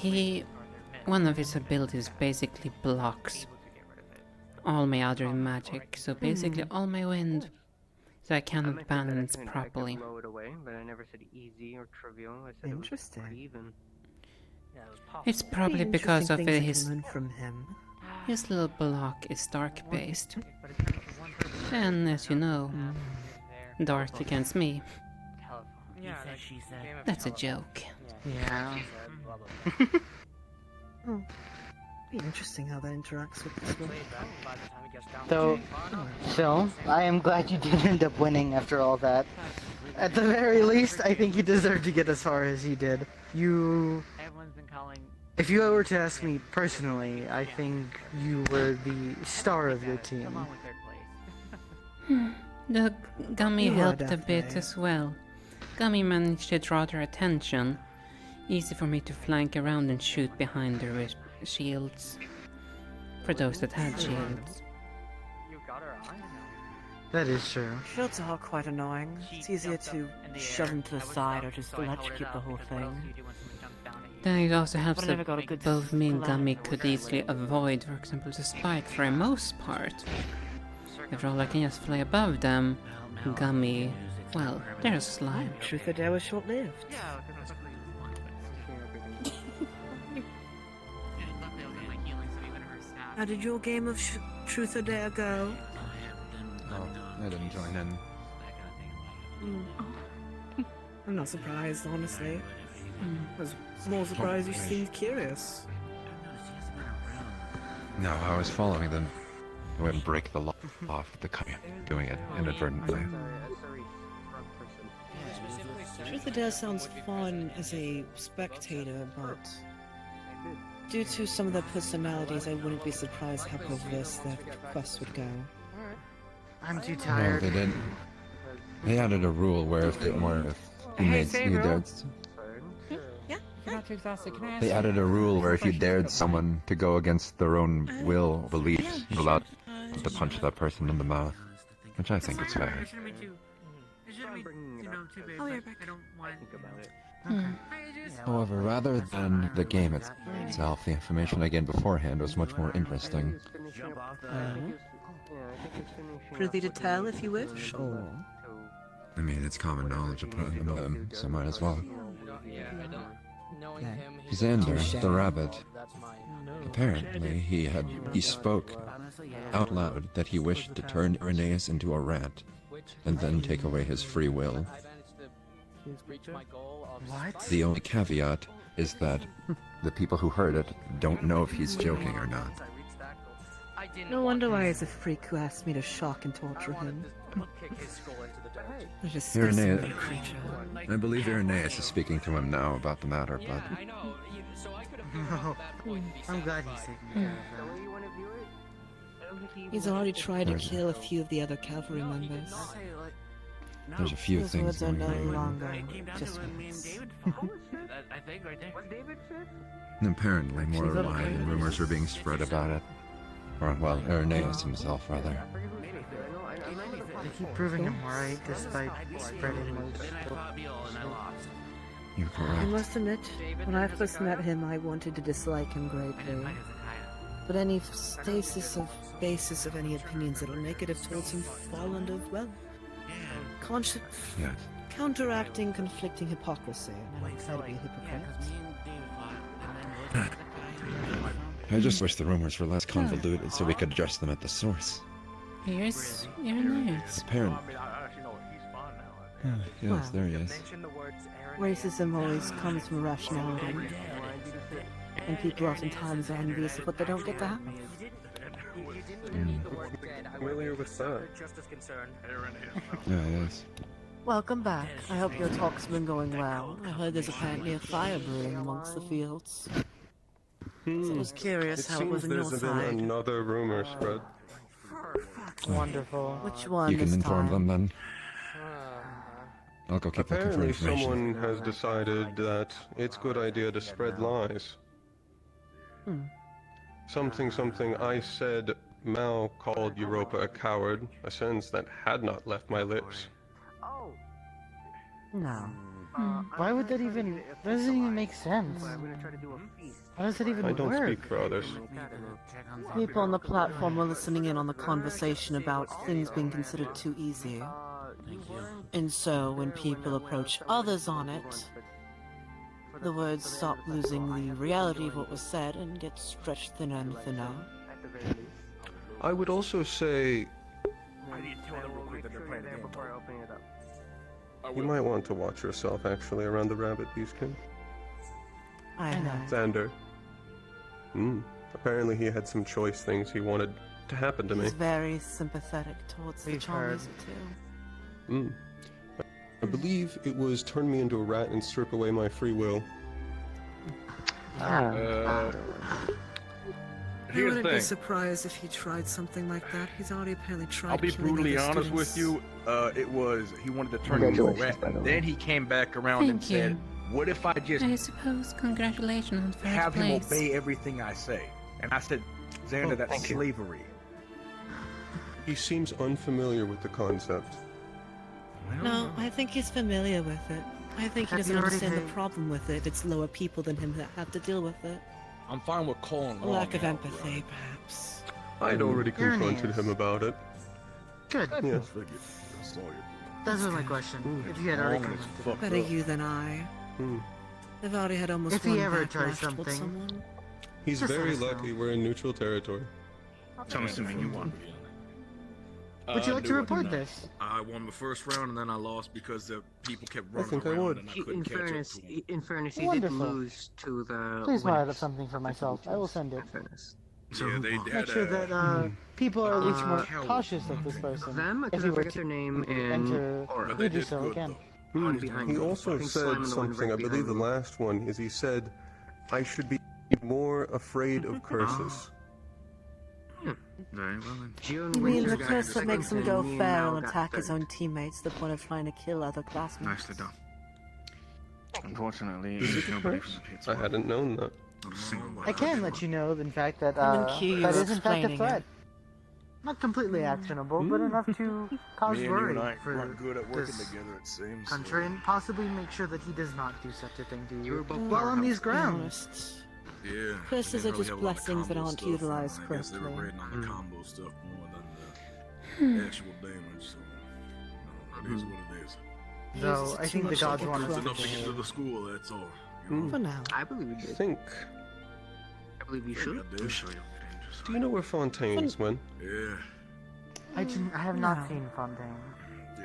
one of his abilities basically blocks all my other magic, so basically all my wind, so I cannot balance properly. Interesting. It's probably Interesting because of things I can his learn from him. his little block is dark based. And as you know, dark against me. That's a joke. Yeah. Be interesting how that interacts with this one. Though, Phil, I am glad you did end up winning after all that. At the very least, I think you deserve to get as far as you did. If you were to ask me personally, I think you were the star of your team. The Gummy You are helped a definitely. bit as well. Gummy managed to draw their attention. Easy for me to flank around and shoot behind their shields. For those that had shields. That is true. Shields are quite annoying. It's easier to shove them to the side or just electrocute the whole thing. Then it also helps But I never that got a good both me and plan. Gummy could easily avoid, for example, the spike for the most part. After all, I can just fly above them. Gummy, well, there's slime. Truth or Dare was short-lived. How did your game of Truth or Dare go? Oh, I didn't join in. I'm not surprised, honestly. I was more surprised you seemed curious. No, I was following them. I wouldn't break the law off the doing it inadvertently. Truth or Dare sounds fun as a spectator, but due to some of their personalities, I wouldn't be surprised how perverse their quest would go. I'm too No, tired. they didn't. They added a rule where if teammates Hey, need their... Yeah, you're not too exhausted, can I ask They you- added a rule where if you dared someone to go against their own will or beliefs, you're allowed to punch that person in the mouth, which I think is fair. It shouldn't be too big. I'll be But right back. I don't want. However, rather than the game itself, the information I gained beforehand was much more interesting. Prithee to tell if you wish, or... I mean, it's common knowledge among them, so might as well. Xander, the rabbit, apparently he spoke out loud that he wished to turn Irenaeus into a rat, and then take away his free will. What? The only caveat is that the people who heard it don't know if he's joking or not. No wonder why he's a freak who asked me to shock and torture him. A disgusting Irenaeus, creature. I believe Irenaeus is speaking to him now about the matter, but I'm glad he's taking care of them. He's already tried to kill a few of the other cavalry members. there's a few Those things words are going no on. longer just words. I think right there. And apparently more She's lies and rumors are being spread about it. Or, well, Irenaeus himself, rather. They keep proving him right despite spreading most. You're I correct. must admit, when I first met him, I wanted to dislike him greatly. But any basis of any opinions that'll negative towards him fall under, well, Yes. counteracting conflicting hypocrisy. And I don't try to be a hypocrite. I just wish the rumors were less convoluted so we could address them at the source. Here's Irenaeus. Apparently. Yes, Well. there he is. Racism always comes from rationality. And people oftentimes are envious of what they don't get to have. Familiar with that? Yeah, yes. Welcome back. I hope your talk's been going well. I heard there's apparently a fire brewing amongst the fields. So I was curious how it was on your there's side. been another rumor spread. Wonderful. Which one You can this inform time? them then. I'll go keep looking for Apparently information. someone has decided that it's a good idea to spread lies. Something I said Mao called Europa a coward, a sentence that had not left my lips. No. Why would that even... That doesn't even make sense. How does that even I don't work? speak for others. People on the platform were listening in on the conversation about things being considered too easy. And so, when people approach others on it, the words stop losing the reality of what was said and get stretched thinner and thinner. I would also say you might want to watch yourself actually around the rabbit beastkin. I know. Xander. Apparently he had some choice things he wanted to happen to me. He's very sympathetic towards the Chinese too. I believe it was turn me into a rat and strip away my free will. I Here's the wouldn't be thing. surprised if he tried something like that. He's already apparently tried I'll be killing brutally other honest with students. you. He wanted to turn me into a rat. Congratulations, by the way. Then he came back around and Thank you. said, "What if I just I suppose congratulations on first have him place. obey everything I say?" And I said, "Xander, that's thank you. slavery." He seems unfamiliar with the concept. No, I think he's familiar with it. I think he Have doesn't you already understand the paid- problem with it. It's lower people than him that have to deal with it. I'm fine with calling A lack of empathy, perhaps. I'd already You're an confronted ass. him about it. Good. Yeah. That was my question. If you had already confronted Better you than I. They've already had almost If he one ever backlash tries towards something. someone. He's Just very let us know. lucky we're in neutral territory. So I'm assuming you won. Would you like to report this? I won the first round and then I lost because the people kept I running think I around would. and I couldn't catch up to them. In fairness, he Wonderful. did lose to the. Please write winners. up something for myself. I will send it. Yeah, they Make had sure that people are at least more Coward. cautious of this person. Them, if because you I were forget to their name, and enter, or you do so again. He also said something, I believe the last one, is he said, I should be more afraid of curses. Very well then. You mean the curse that makes him go feral and attack his own teammates to the point of trying to kill other classmates? Nicely done. Unfortunately, Is it nobody cursed? I hadn't known that. I can let you know, in fact, that Him and Q that were is in fact a explaining threat. it. Not completely actionable, but enough to cause Me and you worry and I for aren't good at working this together, it seems. country, and possibly make sure that he does not do such a thing to you both while on these To be grounds. honest, Yeah. curses they are really just have a lot of blessings that combo aren't stuff, utilized and I guess they were correctly. grading on the combo stuff more than the actual damage, so it is what it is. Though I think the gods want us It's to enough to do get to it. the school, that's all. You know? For now. I believe you I did. think. I believe you I should. did. Do you know where Fontaine's went? Yeah. I have not seen Fontaine.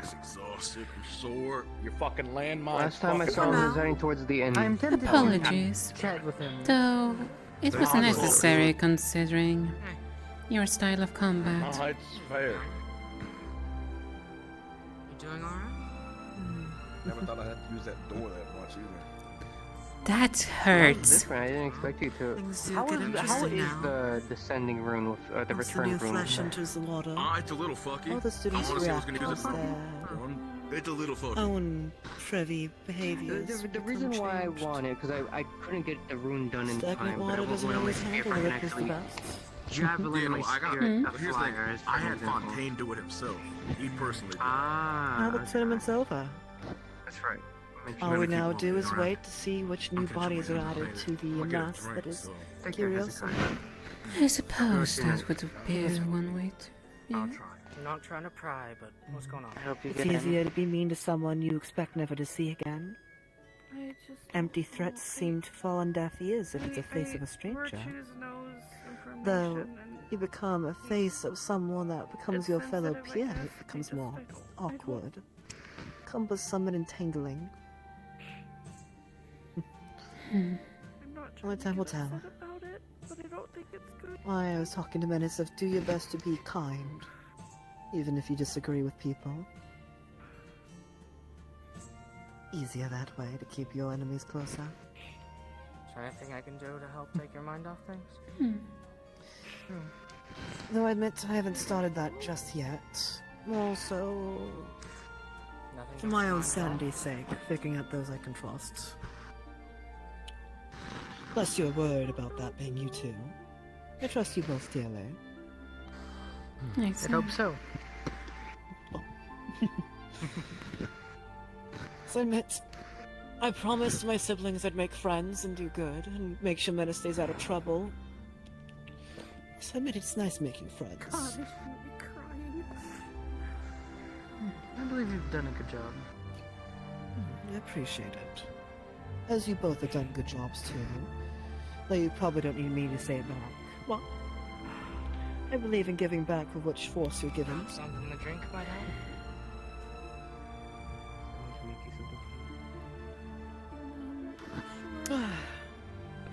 Just exhausted. I'm sore. Your fucking landmine. Last time I saw him was heading towards the end. I'm tempted Apologies. to chat with him. Though it was They are necessary considering your style of combat. Oh, it's fair. You doing alright? Never thought I had to use that door that much either. That That's hurts. different. I didn't expect you to. Things do How get is interesting now. the descending rune with the Once the return new rune? flesh enters the water, It's a little fucky. all the students I honestly was react gonna use towards it. their It's a little fucky. own privy behaviors. The reason why I want it, because I couldn't get the rune done in Stagnant time. water But doesn't when always if handle I the can ripples the actually best. javelin my I got. spirit, But a here's the thing. flyer is I had example. Fontaine do it himself. He personally did. Now the tournament's over. That's right. All we now do is wait to see which new bodies are added to the mass that is Curiosum. I suppose that would be one way to. Yeah. I'm not trying to pry, but what's going on? I hope you It's get him. easier to be mean to someone you expect never to see again. I just Empty threats seem to fall on deaf ears if it's a face of a stranger. Virtues knows information Though and you become a face of someone that becomes it's your fellow sensitive, I peer, guess. it becomes I more don't awkward, cumbersome and entangling. I'm not Only time will tell. upset about it, but I don't think it's good. Why, I was talking to Menace of do your best to be kind, even if you disagree with people. Easier that way to keep your enemies closer. Is there anything I can do to help take your mind off things? Though I admit I haven't started that just yet. Also, Nothing for to my own mind off? sanity's sake, figuring out those I can trust. Plus you're worried about that being you too. I trust you both dearly. I hope so. So I admit, I promised my siblings I'd make friends and do good, and make sure Menace stays out of trouble. So I admit it's nice making friends. God, I shouldn't be crying. I believe you've done a good job. I appreciate it. As you both have done good jobs too. Though you probably don't need me to say it back. What? I believe in giving back with which force you're given. Something to drink, my dad?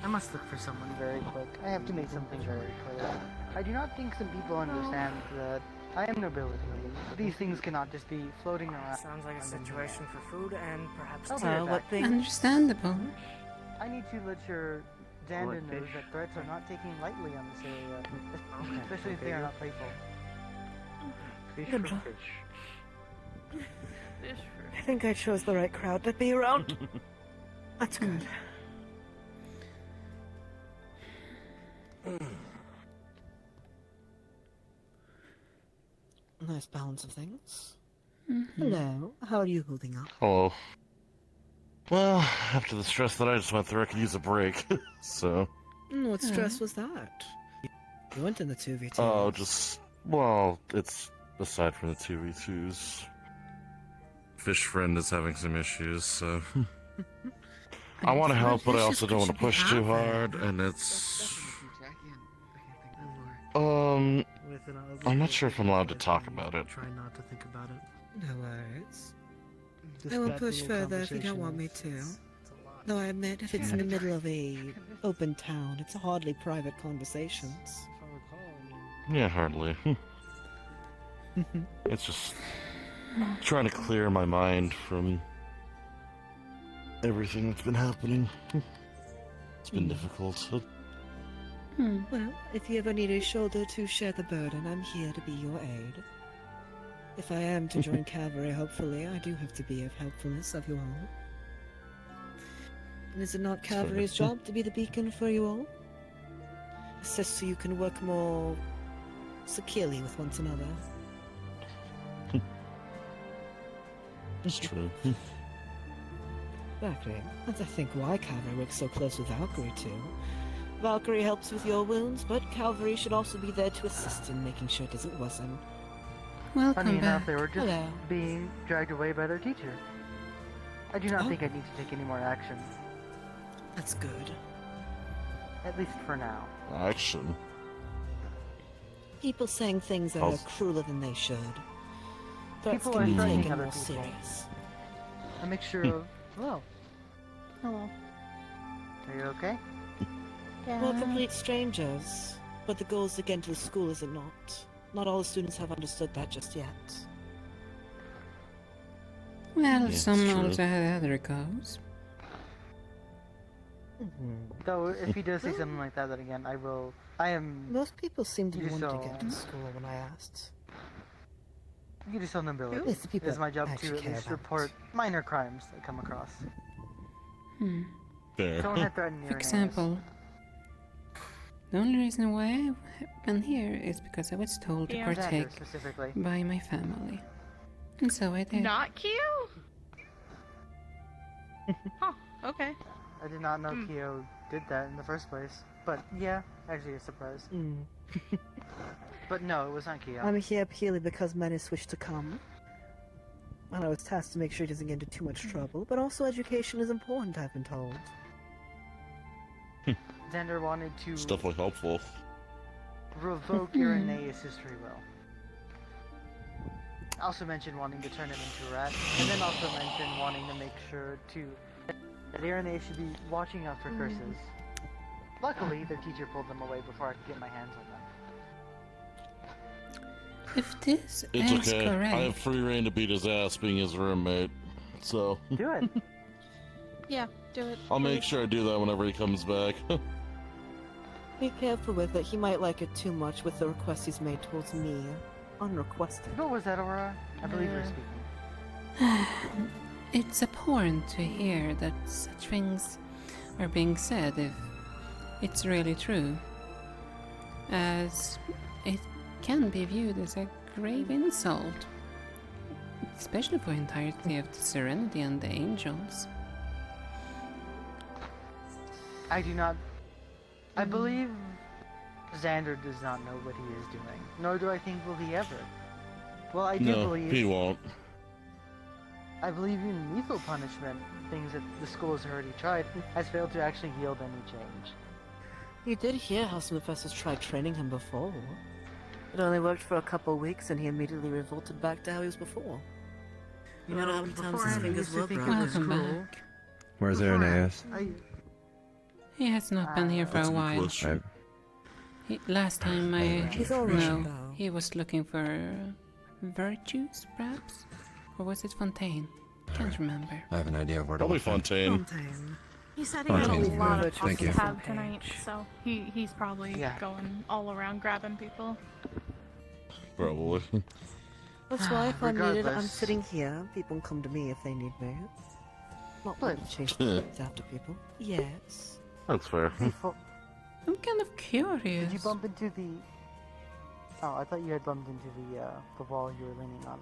I must look for someone very quick. I have to make something very clear. I do not think some people understand that I am nobility. These things cannot just be floating around. Sounds like a situation for food and perhaps I'll tea. be right what back. thing? Understandable. I need to let your Xander What know fish? that threats are not taken lightly on this area, Okay, especially if they are not playful. Fish Good for job. fish. Fish for I think I chose the right crowd to be around. That's good. Nice balance of things. Hello, how are you holding up? Hello. Well, after the stress that I just went through, I could use a break. So. What stress was that? You went in the 2v2. Oh, just. Well, it's aside from the 2v2s. Fish friend is having some issues, so. I want to help, but I also don't want to push too hard, and it's. I'm not sure if I'm allowed to talk about it. Try not to think about it. No worries. I won't push further if you don't want me to. Though I admit, if it's in the middle of a open town, it's hardly private conversations. Yeah, hardly. It's just trying to clear my mind from everything that's been happening. It's been difficult. Well, if you ever need a shoulder to share the burden, I'm here to be your aid. If I am to join cavalry, hopefully, I do have to be of helpfulness of your own. And is it not cavalry's job to be the beacon for you all? Assist so you can work more securely with one another. It's true. Exactly. That's I think why cavalry works so close with Valkyrie too. Valkyrie helps with your wounds, but cavalry should also be there to assist in making sure it doesn't worsen. Welcome Funny enough, back. they were just Hello. being dragged away by their teacher. I do not think I need to take any more action. That's good. At least for now. Action. People saying things that are crueler than they should. Threats People can are be threatening taken other more people. serious. A mixture of, well, Hello. are you okay? We're complete strangers, but the goal is to get into the school, is it not? Not all the students have understood that just yet. Well, Yeah, some it's true. also had other goals. Though, if he does say something like that, then again, I am... Most people seem to be You wanting to saw- get into school when I asked. You just own the ability. It's the people It's my job I to actually at care least about. report minor crimes that come across. Hmm. There. Someone had threatened For Irenaeus. example, the only reason why I've been here is because I was told to Yeah. partake Xander, specifically. by my family. And so I did. Not Q? Huh, okay. I did not know Kyo did that in the first place. But yeah, actually a surprise. But no, it was not Kyo. I'm here purely because Menace wished to come. And I was tasked to make sure he doesn't get into too much trouble, but also education is important, I've been told. Xander wanted to It's definitely helpful. revoke Irenaeus' free will. Also mentioned wanting to turn him into a rat, and then also mentioned wanting to make sure that Irenaeus should be watching out for curses. Luckily, their teacher pulled them away before I could get my hands on them. If this It's is okay. correct, I have free reign to beat his ass being his roommate. So Do it. Yeah, do it. I'll make sure I do that whenever he comes back. Be careful with it, he might like it too much with the request he's made towards me. Unrequested. What was that, Aurora? I believe you were speaking. it's abhorrent to hear that such things are being said if it's really true, as it can be viewed as a grave insult, especially for the entirety of the Serenity and the Angels. I do not... I believe Xander does not know what he is doing, nor do I think will he ever. Well, I do No, believe... he won't. I believe even lethal punishment, things that the school has already tried, has failed to actually yield any change. You did hear how some professors tried training him before. It only worked for a couple weeks and he immediately revolted back to how he was before. You know how many times his fingers were broken? Welcome back. Where's Irenaeus? He has not been here for a while. Last time He's all right, know, though. he was looking for virtues, perhaps? Or was it Fontaine? Can't remember. I have an idea of where to Probably look for him. Fontaine. He said he had a Fontaine. lot of Thank talks to you. have tonight, so he's probably Yeah. going all around grabbing people. Probably. That's why if I'm needed, I'm Regardless. sitting here. People can come to me if they need me. Not wanting to chase things after people. Yes. That's fair. I'm kind of curious. Did you bump into the... Oh, I thought you had bumped into the wall you were leaning on.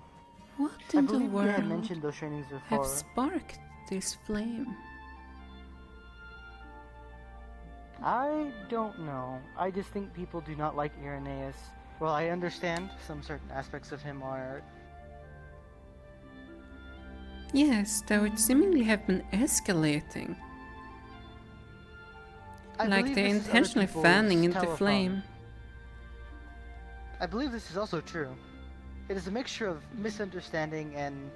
What I in the believe you had world mentioned those trainings have before. sparked this flame? I don't know. I just think people do not like Irenaeus. Well, I understand some certain aspects of him are... Yes, though it seemingly have been escalating. I Like believe they're this is other intentionally people's fanning into telephone. flame. I believe this is also true. It is a mixture of misunderstanding and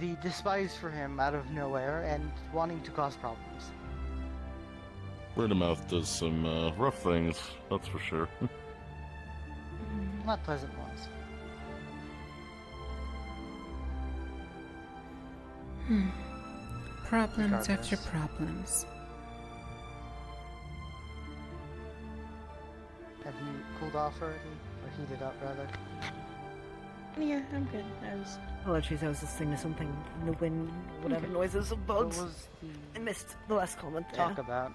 the despise for him out of nowhere and wanting to cause problems. Word of mouth does some rough things, that's for sure. Not pleasant ones. Problems after Regardless. problems. Have you cooled off already? Or heated up, rather? Yeah, I'm good. Apologies, I was listening to something in the wind, whatever noises of bugs. What was I missed the last comment there. talk about?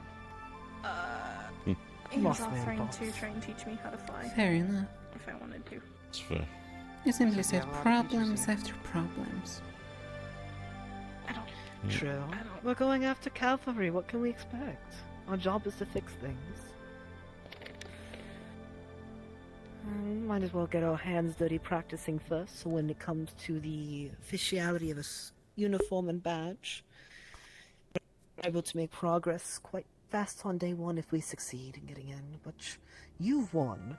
He was Mothman offering boss. to try and teach me how to fly. Fair enough. If I wanted to. It's fair. You simply So you said have a lot of problems features after problems. True. We're going after cavalry. What can we expect? Our job is to fix things. Might as well get our hands dirty practicing first, so when it comes to the officiality of a uniform and badge, we're able to make progress quite fast on day one if we succeed in getting in. But you won.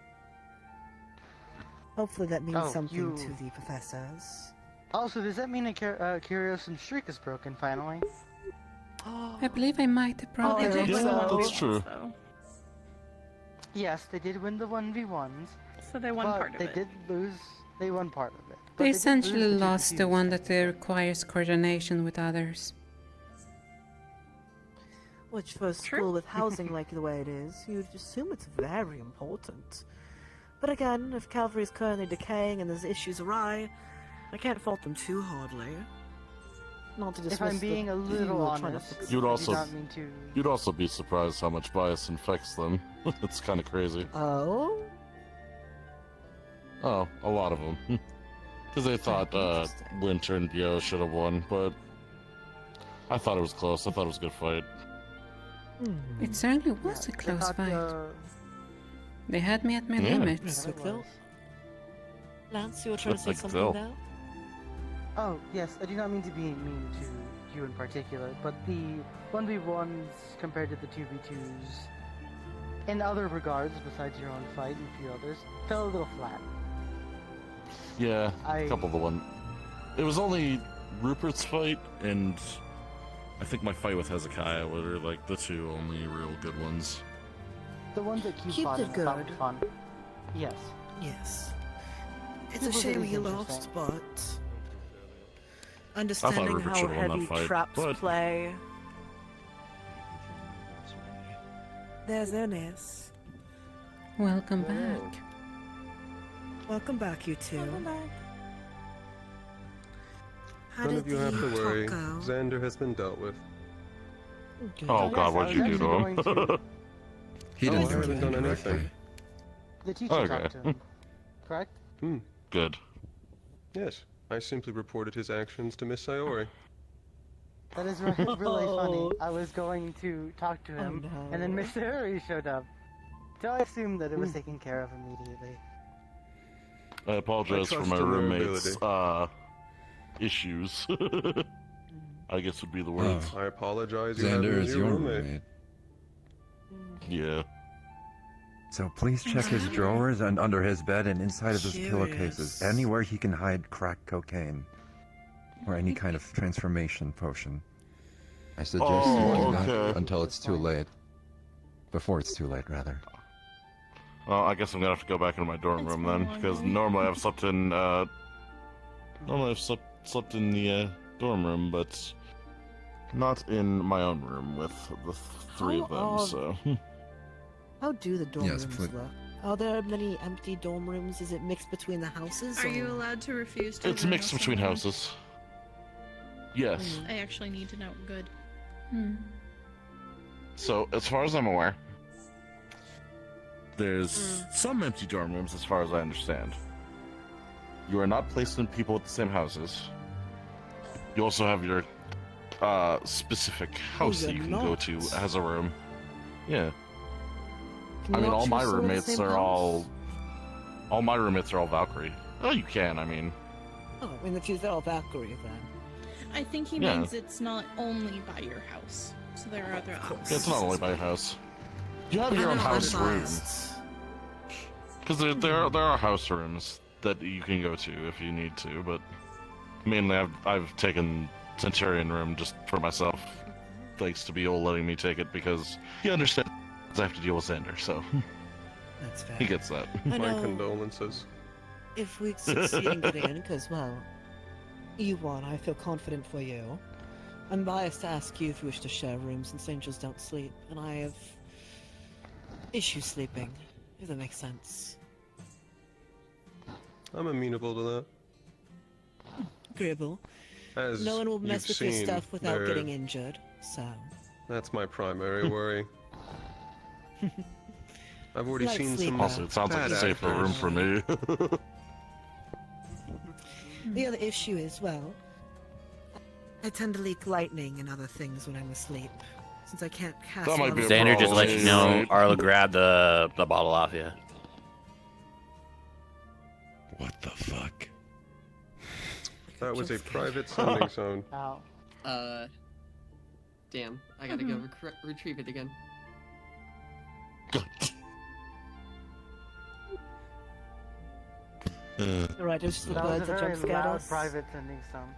Hopefully that means something to the professors. Also, does that mean a Curiosum streak is broken finally? I believe I might have brought it Yeah, up. that's true. Yes, they did win the 1v1s. So they won but part of they it. did lose. They won part of it. But They did essentially lose lost the 2v2s. one that requires coordination with others. Which for a school with housing like the way it is, you'd assume it's very important. But again, if cavalry is currently decaying and there's issues awry, I can't fault them too hardly. Not to dismiss If I'm being a little honest, I You'd do also not mean to. you'd also be surprised how much bias infects them. It's kind of crazy. Oh? Oh, a lot of them. Because they thought Winter and Dio should have won, but I thought it was close. I thought it was a good fight. It certainly was a close fight. They had me at my limits. Lance, you were trying to say Like something Phil. now? Oh, yes, I do not mean to be mean to you in particular, but the 1v1s compared to the 2v2s, in other regards, besides your own fight and a few others, fell a little flat. Yeah, a couple of the one. It was only Rupert's fight, and I think my fight with Hezekiah were like the two only real good ones. The ones that Cube fought did in felt good. fun. Yes. Yes. It's It a was shame really he lost, interesting. but understanding Rupert how should've won that heavy fight, traps but- play. There's Ernest. Welcome back. Welcome back, you two. Welcome back. How None did of you have the to worry. talk go? Xander has been dealt with. Oh God, what did you do to him? He Oh, didn't I do haven't anything done directly. anything. The teacher Okay. talked to him. Correct? Good. Yes, I simply reported his actions to Miss Sayori. That is really funny. I was going to talk to him, and then Mr. Harry showed up. So I assumed that it was taken care of immediately. I apologize for trust my in their roommate's issues. I guess would be the word. I apologize. You have Xander a is new your roommate. roommate. Yeah. So please check his drawers and under his bed and inside of his pillowcases. Anywhere he can hide crack cocaine. Or any kind of transformation potion. I suggest Oh, doing that okay. until it's too late. Before it's too late, rather. Well, I guess I'm gonna have to go back into my dorm room then, because normally I've slept in slept in the dorm room, but not in my own room with the three of them. So How do the dorm Yes, rooms please. look? Are there many empty dorm rooms? Is it mixed between the houses? Are or- you allowed to refuse to? it's room mixed with between someone? houses. Yes. I actually need to know. Good. So as far as I'm aware, there's some empty dorm rooms, as far as I understand. You are not placed in people with the same houses. You also have your specific house that you're you can go to not. as a room. Yeah. Can I you mean, not all my choose someone in the roommates same are house? all my roommates are all Valkyrie. Oh, you can. I mean, Oh, in the fuse, they're all Valkyrie then. I think he Yeah. means it's not only by your house. So there are other options. it's not only by your house. You have your I own know, house I'm room. biased. Because there are house rooms that you can go to if you need to, but mainly I've taken Centurion room just for myself, thanks to Beal letting me take it because he understands I have to deal with Xander, so That's fair. he gets that. I My know. condolences. If we succeed in getting in, because, well, you won, I feel confident for you. I'm biased to ask you if you wish to share rooms since angels don't sleep, and I have issues sleeping, if that makes sense. I'm amenable to that. agreeable. As No one will mess you've with your seen, stuff without there- getting injured, so. That's my primary worry. I've already Like seen sleep some. Also, it sounds like a bad safer actors. room for me. The other issue is, well, I tend to leak lightning and other things when I'm asleep, since I can't cast. That might be a Xander just let you know Right. Arlo grabbed the bottle off you. What the fuck? That was a private sending zone. Ow. Damn. I gotta go retrieve it again. Right, just the That was a birds that very jump scared loud us. private sending zone.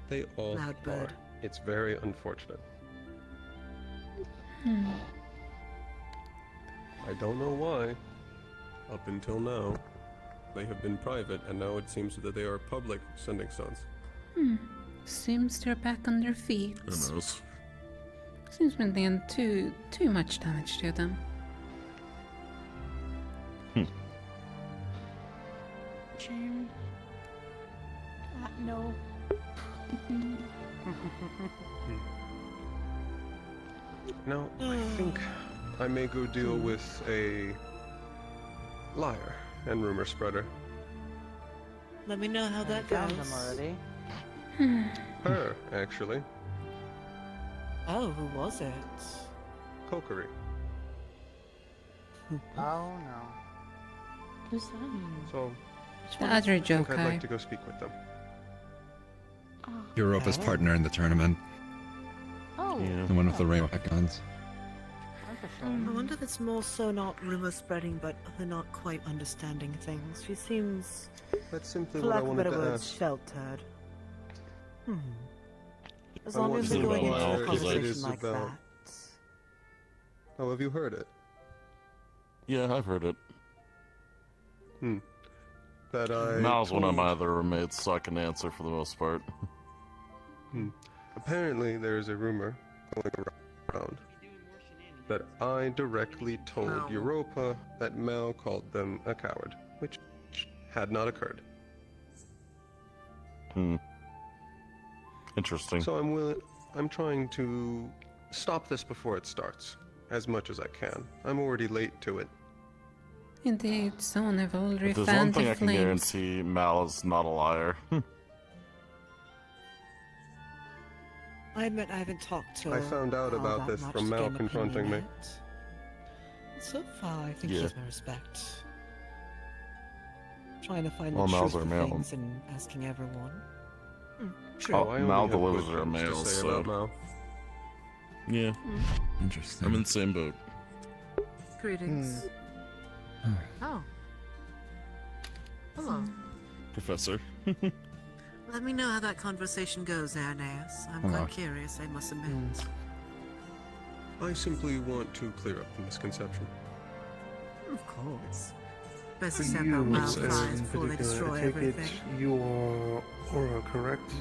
They all Loud bird. are. It's very unfortunate. I don't know why. Up until now, they have been private, and now it seems that they are public sending zones. Seems they're back on their feet. Who knows? Seems we're doing too much damage to them. No. Now, I think I may go deal with a liar and rumor spreader. Let me know how that Found goes. them already. Her, actually. Oh, who was it? Kuragari. Oh no. Who's that? So, The other I think I'd Jokai. like to go speak with them. Europa's partner in the tournament. Oh. And one of the Rayo icons. I wonder if it's more so not rumor spreading, but her not quite understanding things. She seems, That's simply for what I lack of wanted better to words, ask. sheltered. As I long want as to we're going know into a what it conversation is like about. that. Oh, have you heard it? Yeah, I've heard it. That I. Mal's one of told- my other roommates, so I can answer for the most part. Apparently, there is a rumor going around that I directly told Europa that Mal called them a coward, which had not occurred. Interesting. So I'm trying to stop this before it starts, as much as I can. I'm already late to it. Indeed, someone have already If there's one fanned thing the I can flames. guarantee, Mal is not a liar. I admit I haven't talked to her. I found out all about that this much from to Mal gain opinion confronting me. yet. So far, I think Yeah. she has my respect. Trying to find Well, the Mal's truth our of mail. things and asking everyone. True, Oh, I only Mal have delivers good her things to mail, say so. about Mal. Yeah. Interesting. I'm in the same boat. Greetings. Oh. Hello. Professor. Let me know how that conversation goes, Aeneas. I'm Hello. quite curious, I must admit. I simply want to clear up the misconception. Of course. Best to For stamp you, out in wildfires before they particular, destroy I take everything. it you are Aura, correct?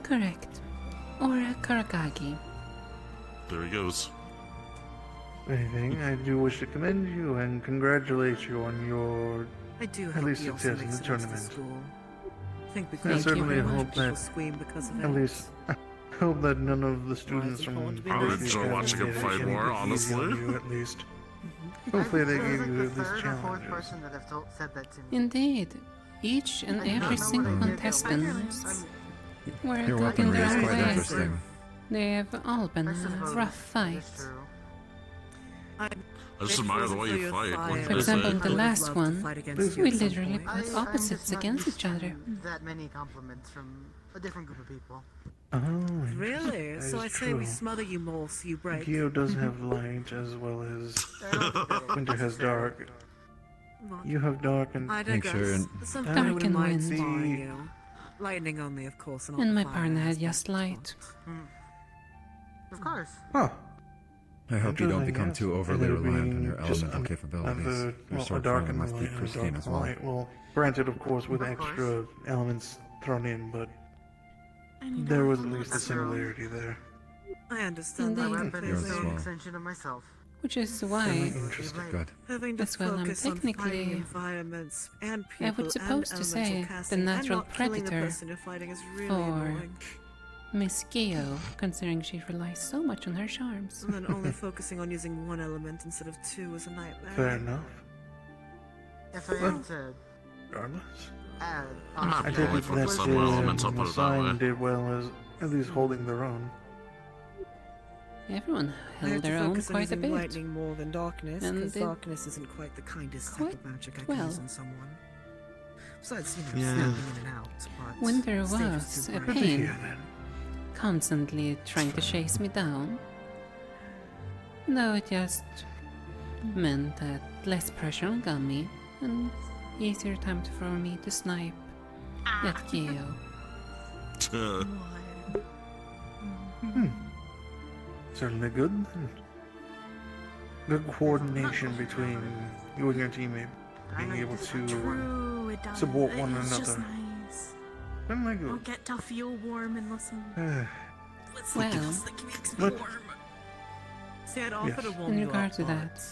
Correct. Ora Kuragari. There he goes. Anything, I do wish to commend you and congratulate you on your I do at hope least he also success in makes the it into tournament. school. I think I because certainly a bunch of hope people that scream because of at it. least I hope that none of the students from I would previous enjoy watching him made it fight any more, bit easy on honestly. you, at least. Hopefully they gave you at least third or fourth challenges. person that have said that to me. Indeed. Each and I don't every know single what I did. contestant were Your good in weaponry their is own quite way. interesting. They have all been I a suppose rough fight. it's true. I just admire the way you fight. What For can I example, say? the last one, we literally I- put I'm opposites just not against used each other. to that many compliments from a different group of people. Oh, Really? that So is I say we true. smother you more so you break. Geo does have light as well as Winter has dark. You have dark and I Make digress. sure and- Sometimes Dark I wouldn't and mind wind. sparring you. Lightning only, of course, and And my fire partner had aspect, just light. Of course. Huh. I hope you don't Interesting, become yes. too And overly there reliant on being your just elemental capabilities. Your well, a sword dark fire and must light be and a pristine dark as and well. light. Well, granted, of course, with extra elements thrown in, but there was at least a similarity there. I understand Indeed. that My weapon Yours is as an well. extension of myself. Which is why, Interesting. Good. Having to as well, I'm focus on fighting technically, environments and I people was and supposed to elemental say, the casting, and natural not killing the predator person you're fighting is really for annoying. Miss Gio, considering she relies so much on her charms. And then only focusing on using one element instead of two is a nightmare. Fair enough. If I am to Regardless. add, I'm not I purely take it focused that on one element, I'll the put it that way. sign did well as at least holding their own. Everyone I have held to their own focus on quite a using bit. lightning more than darkness, And because did darkness isn't quite the kindest type of magic I can well. use on someone. Besides, you know, Yeah. snapping in and out, but When there safe is was too a bright. pain constantly trying to chase me down, no, it just meant that less pressure on Gummy and easier time for me to snipe at Gio. Certainly good. Good coordination between you and your teammate, being able to support one another. Certainly good. I'll get to feel warm and listen. It's Well, like else that makes me but- warm. See, I'd offer to warm in you regard up, to but that,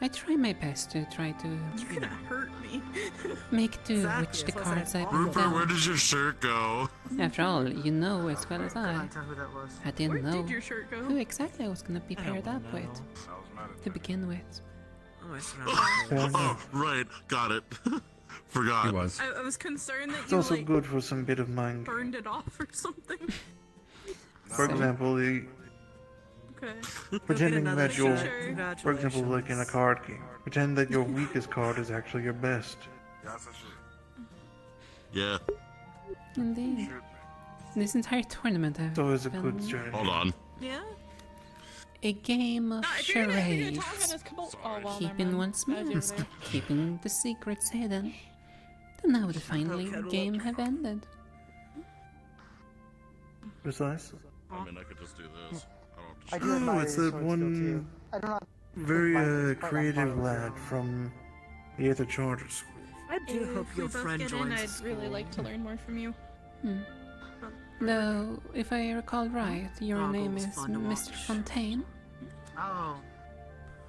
I try my best to try to You're gonna hurt me. make do Exactly, with the that's why I cards said I've been Rupert, where dealt. does your shirt go? After all, you know as well as I. tell who that was. I didn't Where know did your shirt go? who exactly I was gonna be I don't paired up know. with to begin with. Oh, I surrounded Oh, right, got it. Forgot. He was. I was concerned that It's you also like good for some bit of mind. burned it off or something. For example, Okay. pretending another that you're, shirt. for example, like in a card game, pretend that your weakest card is actually your best. Yeah. Indeed. This entire tournament I've It's always a been good strategy. Hold on. Yeah. a game of If you're gonna charades, talk on this, come on. Oh, well, keeping never mind. one's I was over mask, there. keeping the secrets hidden. Then now the finally cuddle game have ended. Precise. I mean, I could just do this. I do Oh, admire it's your that sword skill, one too. I do not very think mine is quite on par creative with lad from the Aether Charters. I do hope If we your both friend get in, joins I'd really like to learn more from you. Though, if I recall right, your Goggle name was is fun to Mr. watch. Fontaine. Oh.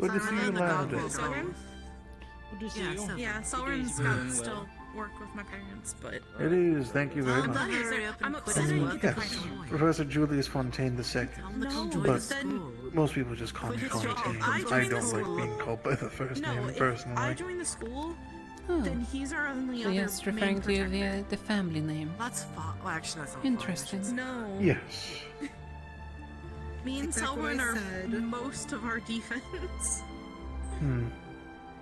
Good to see you, lad. Selren? Yeah, Yeah, Selren's got still work with my parents, but It is, thank you very much. I'm upset I And didn't get to yes, find you. Professor Julius Fontaine II. No, But then most people just call me But it's your- Fontaine. I I joined don't the like school. being called by the first no, name if I personally. join the school, Oh, then he's our only so other yes, main referring to you protector. via the family name. That's fine. Well, actually, that's not Interesting. No. Yes. Me and Take back what I Selwyn are said. most of our defense.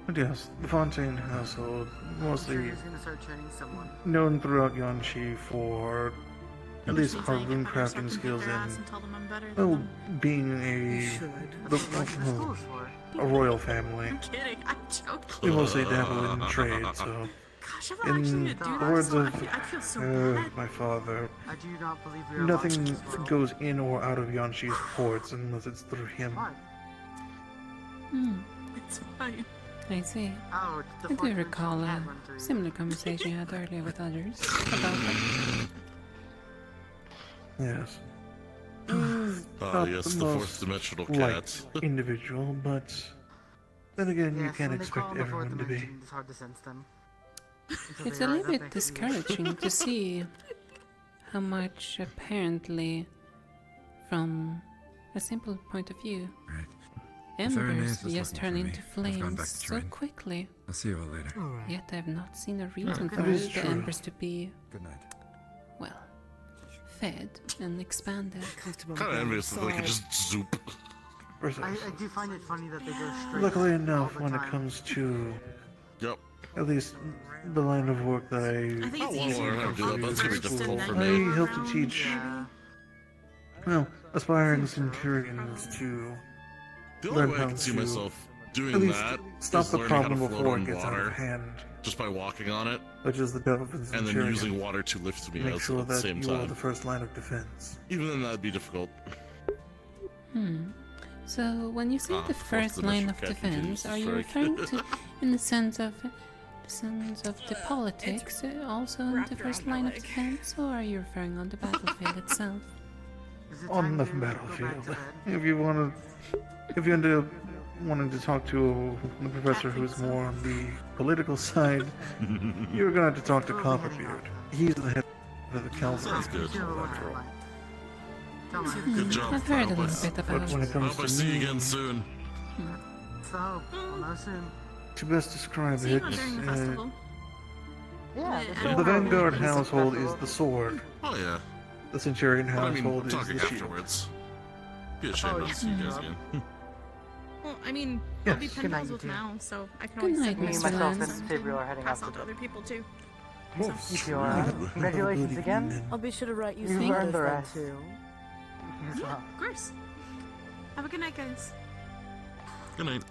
But yes, the Fontaine household, I'm sure mostly he's gonna start training someone. known throughout Yonshi for at least Means our I get rune better, so I crafting can beat skills their ass and, and tell them I'm better than well, them. being You a, should. the, What the school is for? a royal family. I'm kidding. I'm joking. We mostly dabble in trade, so Gosh, if I'm actually in gonna do the that, words so of I feel so bad. my father, I do not believe we are nothing watching this world. goes in or out of Yonshi's ports unless it's through him. Why? It's fine. I see. Oh, the I do Fontaine recall a can't run through you. similar conversation you had earlier with others about that. Yes. Ah, yes, the fourth dimensional cats. liked individual, but then again, you Yes, can't when they crawl expect in the fourth everyone to be. dimension, it's hard to sense them. Until It's they a rise little up bit next to you. discouraging to see how much apparently, from a simple point of view, If Erinneus embers is just looking turn for me, into I've gone flames back to so train. quickly. I'll see you all later. Yet I've not seen a reason That for is the true. embers to be, Good night. well, fed and expanded. Kind of envious that they could just zoop. I do find it funny that they go straight. Luckily all enough, the when it time. comes to Yep. at least the line of work that I think it's I wanna easier learn how to do that, but it's gonna be first difficult and for then me. I help around, to teach, yeah. well, aspiring centurions to The only learn way I how can see to myself at doing least that stop is the learning how to problem float before on it gets out water of hand, just by walking on it, which is the Dolphin and then Centurion. using water to lift me Make at sure the that same you are time. the first line of defense. Even then, that'd be difficult. So when you say Ah, the fourth first line of dimension cat defense, continues to are you strike. referring to in the sense of the politics, also in the wrapped first around my line of leg. defense, or are you referring on the battlefield itself? on the battlefield. If you end up wanting to talk to the professor who's more on the political side, you're gonna have to talk to Copperbeard. He's the head of the council. Sounds good. Good job, I've heard a Albus. little bit about But when it comes Hope I to see you me, again soon. So, we'll know soon. to best describe See you it, during the festival. Yeah, the Vanguard household is the sword. Oh yeah. The Centurion But I mean, household is talking the shield. afterwards. Be a shame not to see you guys again. Well, I mean, Yes. I'll be Good pen night, pals you with two. Mal, so I can Good always night, send Me, Mr. myself, Lance. and Sabriel are heading pass out on to to other people too. keep you around. Congratulations again. I'll be sure to write you You've some earned the then, rest. too. As well. Of course. Have a good night, guys. Good night.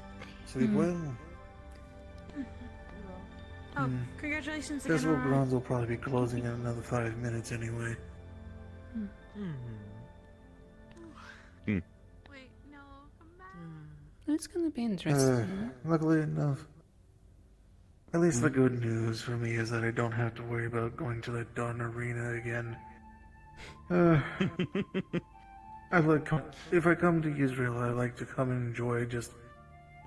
Sleep well. Oh, congratulations again. Festival Aurora. grounds will probably be closing in another 5 minutes anyway. Wait, no, come back. It's gonna be interesting. Luckily enough, at least the good news for me is that I don't have to worry about going to that darn arena again. If I come to Israel, I like to come and enjoy just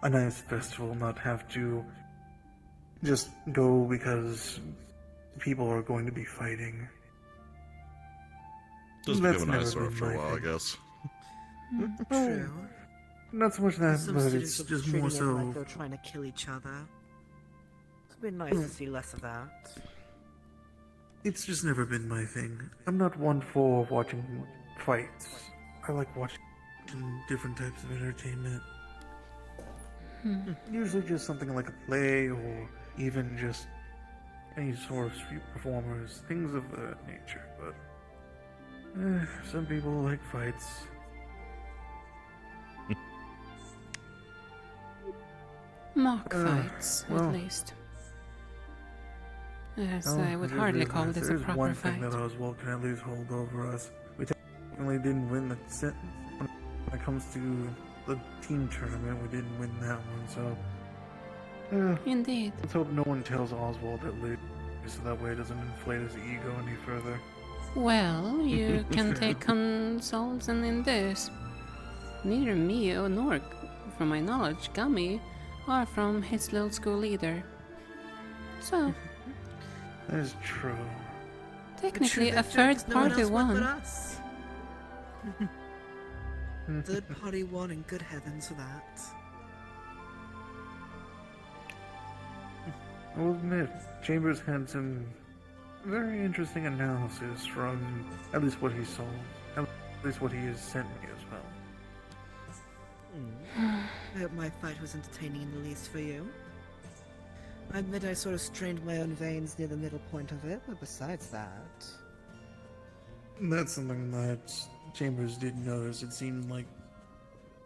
a nice festival, not have to just go because people are going to be fighting. Just That's become an never eyesore been after a my while, I thing. guess. True. Not so much that, Some but students it's will be just treating more it so. like they're trying to kill each other. It's been nice to see less of that. It's just never been my thing. I'm not one for watching fights. I like watching different types of entertainment. Usually just something like a play or even just any sort of street performers, things of that nature. But some people like fights. Mock fights, well. at least. Yes, Oh, I would just hardly realized call this a there's proper one fight. thing that Oswald can at least hold over us. We technically didn't win the set. When it comes to the team tournament, we didn't win that one, so. Indeed. Let's hope no one tells Oswald at least, so that way it doesn't inflate his ego any further. Well, you can take consoles in this. Neither me nor, from my knowledge, Gummy are from his little school either. So, That is true. technically a third party won. Third party won, and good heavens for that. I will admit, Chambers had some very interesting analysis from at least what he saw, at least what he has sent me as well. I hope my fight was entertaining in the least for you. I admit I sort of strained my own veins near the middle point of it, but besides that... That's something that Chambers did notice. It seemed like,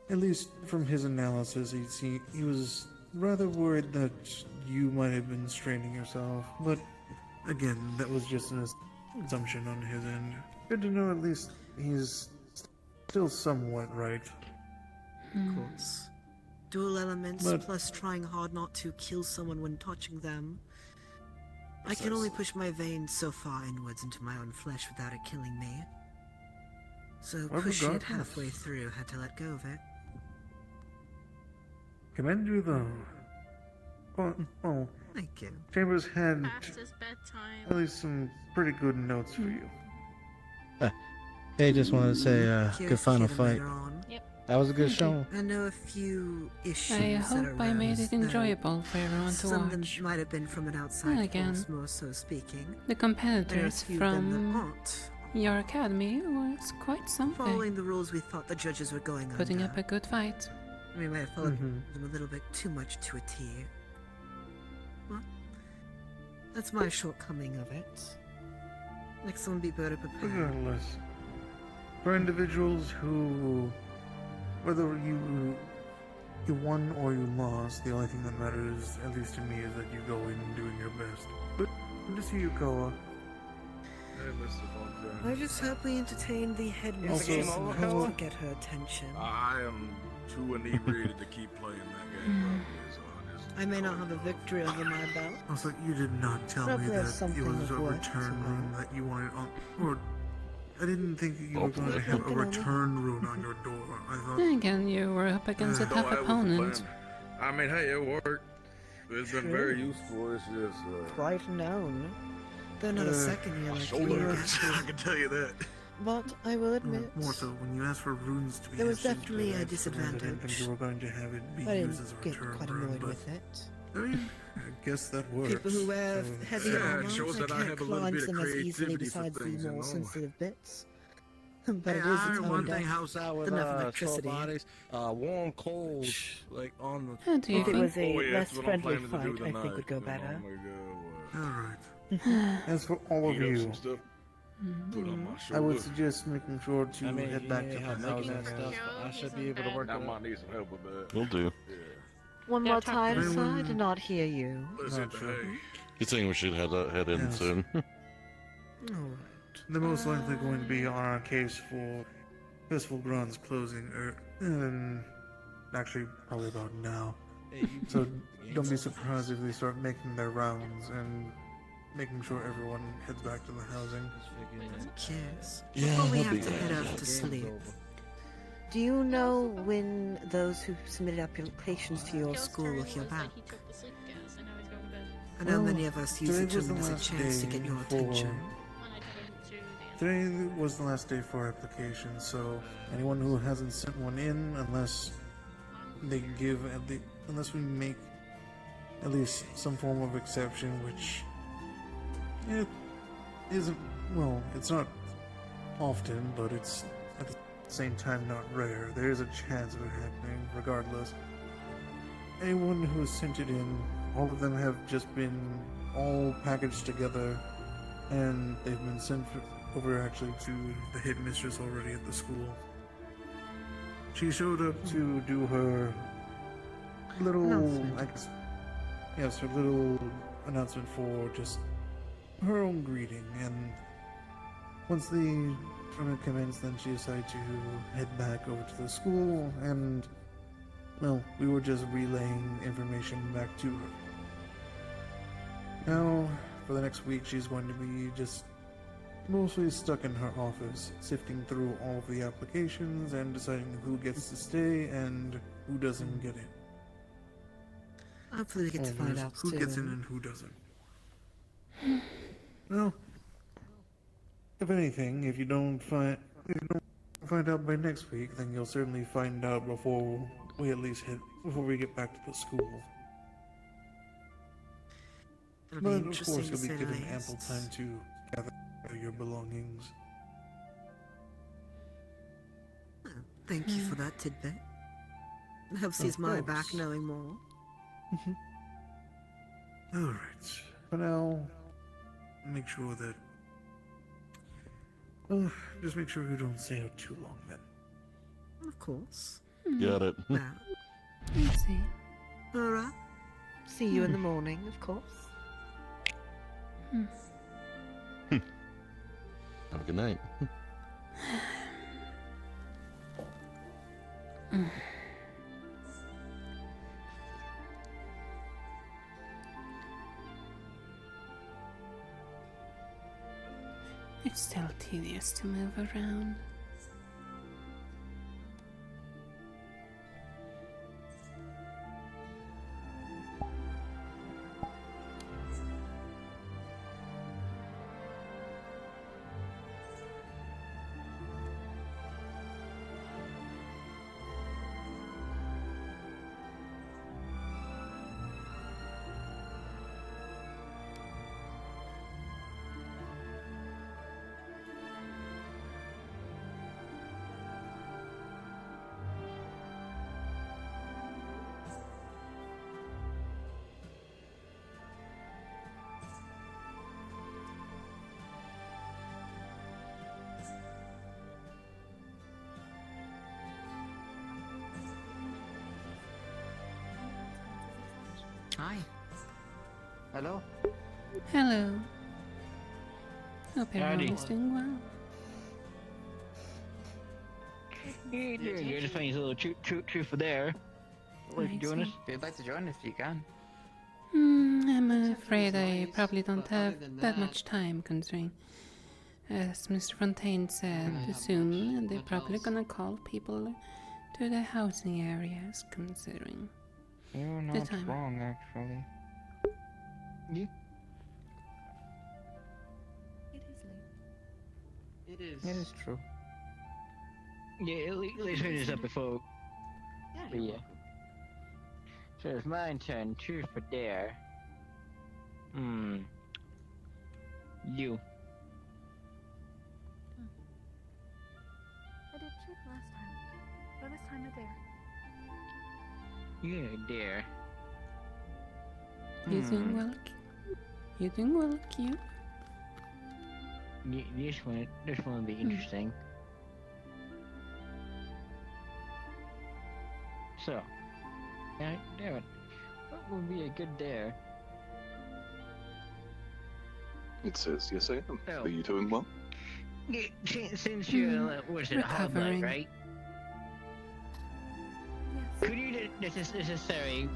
at least from his analysis, he was rather worried that you might have been straining yourself. But again, that was just an assumption on his end. Good to know at least he's still somewhat right. Of course. Dual elements But- plus trying hard not to kill someone when touching them. I can only push my veins so far inwards into my own flesh without it killing me. So Well, pushing it regardless. halfway through had to let go of it. Commend you though. Oh, Thank you. Chambers had Past his bedtime. at least some pretty good notes for you. Hey, just wanted to say, Curious good to final hear them fight. later on. That was a good Thank you. show. I know a few issues. I that hope I made arose, it enjoyable for everyone to Some of them watch. might have been from an outside Then again, force, more so speaking. The There are a competitors few of them that from aren't. your academy was quite something. Following the rules we thought the judges were going Putting under. up a good fight. We may have followed Mhm. them a little bit too much to a T. Well, that's my shortcoming of it. Next one be better prepared. Regardless, for individuals who, whether you won or you lost, the only thing that matters, at least to me, is that you go in doing your best. But good to see you, Koa. I just hope we entertain the headmistress Also, enough how- to get her attention. I am too inebriated to keep playing that game properly, so I just. I may not have a victory under my belt. Also, you did not tell me Hopefully that there's it something was a of worth return to room that you wanted on, or I didn't think you were going to have a return rune on your door. I thought. Again, you were up against a No, tough that was the opponent. plan. I mean, hey, it worked. It's been very useful. It's just. Quite known. Though not a second year like shoulder. you. I can tell you that. But I will admit, More so, when you asked for runes to be there was etched into definitely it, a I didn't think disadvantage. you were going to have it be I used didn't as a get return quite rune, annoyed but with it. I mean, I guess that works. People who wear heavy Yeah, armor, it shows I that I can't have a little climb bit of them as easily creativity for besides the things, you more know. sensitive bits. But Hey, it is its I heard own one thing death. helps out with Enough sore electricity. bodies. Warm, cold, like on the. How do you If it think? was a Oh, yeah, less that's what I'm friendly planning to do fight, I tonight. think would go You know, better. I'm gonna All right. As for all of Heat up you, some stuff. Put on my I would shoulder. suggest making sure to head back to the housing. that stuff. I should be able to work I it might out. need some help with that. Will do. Yeah. One Yeah, more talk time, to sir. I did not hear you. Let's hit the hay. You think we should head in Yes. soon? Alright. They're most likely going to be on our case for Festival Grounds closing, actually probably about now. So don't be surprised if they start making their rounds and making sure everyone heads back to the housing. Yes. Yeah, Before we that'd have be to great. head off to sleep, do you know when those who submitted applications to your school will hear back? I know many of us use today it was the as a last chance to day get your for- attention. Today was the last day for applications, so anyone who hasn't sent one in, unless they give unless we make at least some form of exception, which it isn't. Well, it's not often, but it's at the same time not rare. There is a chance of it happening, regardless. Anyone who has sent it in, all of them have just been all packaged together, and they've been sent over actually to the headmistress already at the school. She showed up to do her little, Announcement. I guess, yes, her little announcement for just her own greeting. And once the tournament commenced, then she decided to head back over to the school, and well, we were just relaying information back to her. Now, for the next week, she's going to be just mostly stuck in her office, sifting through all of the applications and deciding who gets to stay and who doesn't get in. Hopefully we get to find out who soon. gets in and who doesn't. Well, if anything, if you don't find out by next week, then you'll certainly find out before we before we get back to the school. It'll But be of interesting course, to you'll be say the given least. ample time to gather your belongings. Thank you for that tidbit. It helps ease Of my course. back knowing more. Alright. For now, make sure that. Just make sure you don't stay out too long then. Of course. Got it. Now, I see. alright. See you in the morning, of course. Have a good night. It's still tedious to move around. Hi. Hello. Hello. Hope everyone Howdy. is doing well. You're doing good. Just playing a little truth for there. Would you join us? If you'd like to join us, you can. I'm afraid I probably don't have that much time, considering As Mr. Fontaine said, soon they're probably gonna call people to the housing areas, considering You're the not time. wrong, actually. Yeah. It is. It is true. Yeah, let's finish this up before. But yeah. So it's my turn. Truth or dare? You. I did truth last time, but this time I dare. Yeah, dare. You're doing well. You're doing well, Q. This one will be interesting. So, damn it, what would be a good dare? It says, yes I am. Oh. Are you doing well? Yeah, since you're, what's it, hot blood, right? Could you necessarily,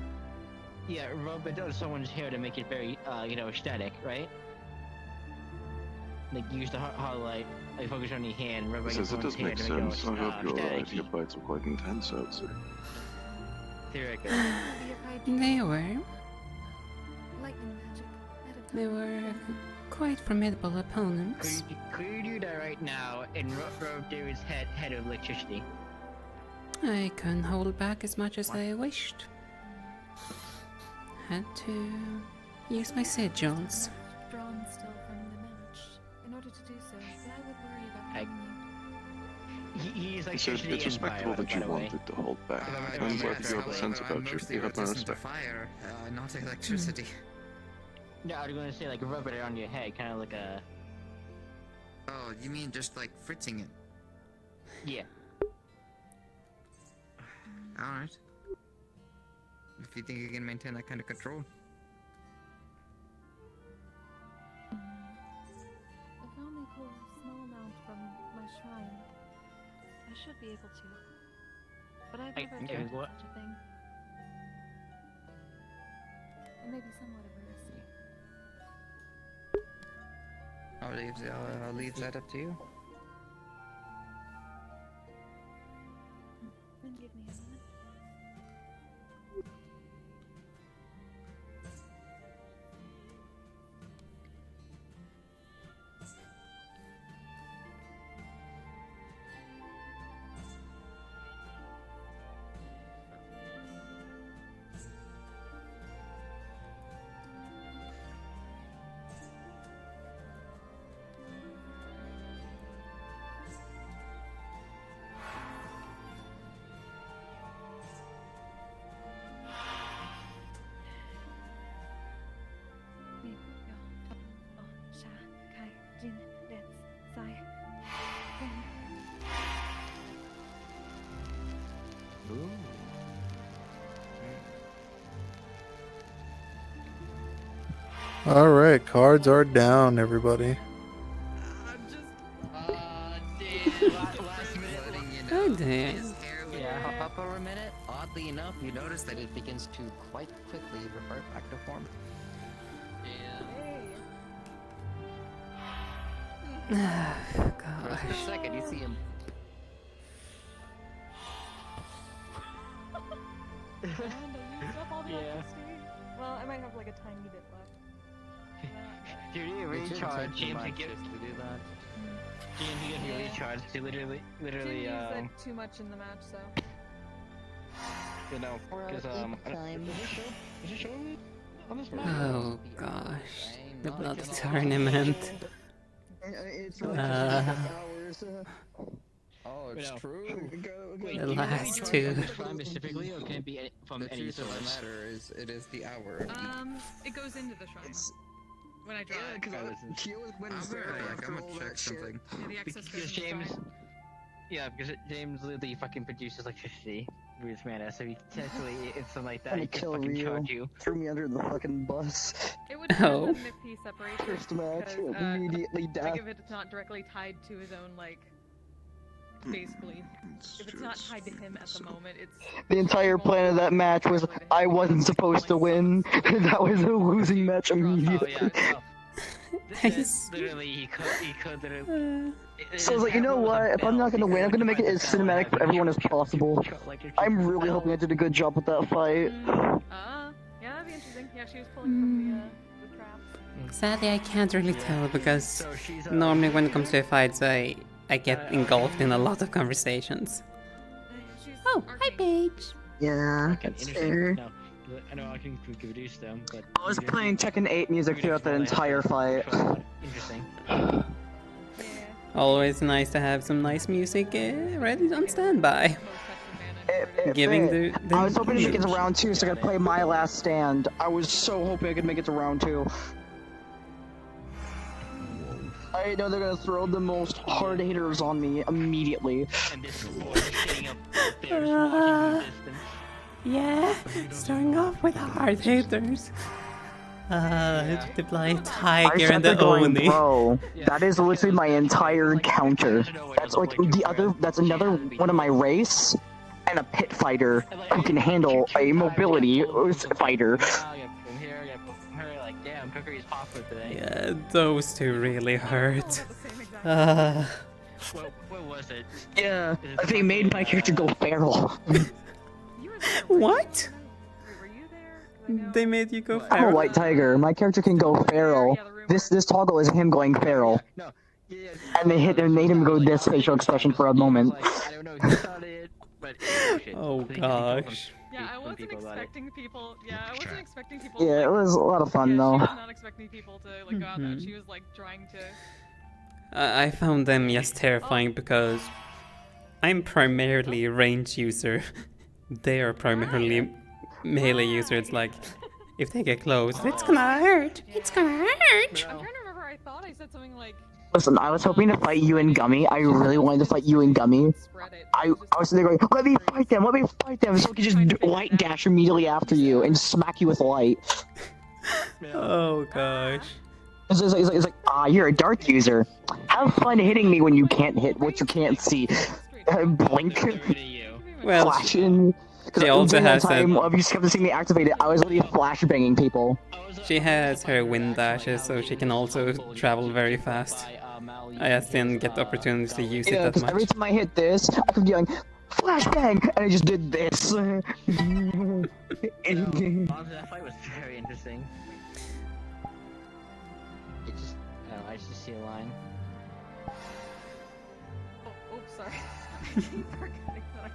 rub it on someone's hair to make it very, static, right? Like use the highlight, like focus on your hand, rub It it says it on does hair make to make sense. it I hope you're alright. staticky. Your bites were quite intense, I would say. Theoretically. They were. Lightning magic. They were quite formidable opponents. Could you do that right now and rub David's head of electricity? I couldn't hold back as much as I wished. Had to use my sigils. Drawn still from the match. In order to do so, but I would worry about harming He's He said it's respectable that you wanted to hold back. I'm glad you have a sense about you. You have my respect. Fire, not electricity. Yeah, I was gonna say like rub it on your head, kind of like a. Oh, you mean just like fritzing it? Yeah. Alright. If you think you can maintain that kind of control. If I only pull a small amount from my shrine, I should be able to. But I've never attempted what? such a thing. It may be somewhat of a risk. I'll leave that up to you. Then give me a moment. Alright, cards are down, everybody. Oh dear. Up for a minute. Oddly enough, you notice that it begins to quite quickly revert back to form. Oh, For a gosh. second, you see him. Well, I might have like a tiny bit left. Dude, you recharge James to get to do that. James to get your Yeah. recharge to literally Didn't use like too much in the match, so. you know, because is it showing me on this map? Oh gosh. The bloody tournament. It's Oh, it's true. The last two. Specifically, or can it be from The any truth of the source? matter is, it is the hour. It goes into the shrine. When I draw it. I'm gonna check something. Yeah, the excess Because goes in the James, shrine. yeah, because James literally fucking produces electricity with his mana, so he technically, if something like that, he can fucking charge you. Threw me under the fucking bus. It would depend Oh. on if he separates it, First match, because, immediately like death. if it's not directly tied to his own, like, basically, if it's not tied to him at the moment, it's... The entire plan of that match was I wasn't supposed to win. That was a losing match immediately. Oh yeah, no. Nice. Literally, he could literally. So I was like, you know what? If I'm not gonna win, I'm gonna make it as cinematic for everyone as possible. I'm really hoping I did a good job with that fight. Yeah, that'd be interesting. Yeah, she was pulling from the traps. Sadly, I can't really tell because normally when it comes to fights, I get engulfed in a lot of conversations. Oh, hi, Paige. Yeah, that's fair. No, I know I can reduce them, but I was playing Tekken 8 music throughout that entire fight. interesting. Always nice to have some nice music ready on standby. Giving the I was hoping to make it to round 2 so I could play My Last Stand. I was so hoping I could make it to round 2. I know they're gonna throw the most hard hitters on me immediately. Yeah, starting off with hard hitters. The Blind Tiger and the Oni. Bro, that is literally my entire counter. That's like that's another one of my race, and a pit fighter who can handle a mobility fighter. Yeah, those two really hurt. What was it? Yeah, they made my character go feral. What? They made you go feral? I'm a white tiger. My character can go feral. This toggle is him going feral. And they made him go this facial expression for a moment. Oh gosh. Yeah, I wasn't expecting people. Yeah, I wasn't expecting people. Yeah, it was a lot of fun though. She was not expecting people to like go out there. She was like trying to. I found them just terrifying because I'm primarily a range user. They are primarily melee user. It's like, if they get close, it's gonna hurt. It's gonna hurt. I'm trying to remember. I thought I said something like. Listen, I was hoping to fight you and Gummy. I really wanted to fight you and Gummy. I was sitting there going, let me fight them, so I could just light dash immediately after you and smack you with light. Oh gosh. It's like, you're a dark user. Have fun hitting me when you can't hit what you can't see. Blink. Well, Flashing. She also has time of you kept seeing me activated, I was literally flashbanging people. She has her wind dashes, so she can also travel very fast. I just didn't get the opportunity to use it Yeah, that because much. every time I hit this, I could be like, flashbang, and I just did this. Honestly, that fight was very interesting. It just, I don't know, I just see a line. Oh, oops, sorry. I keep forgetting that.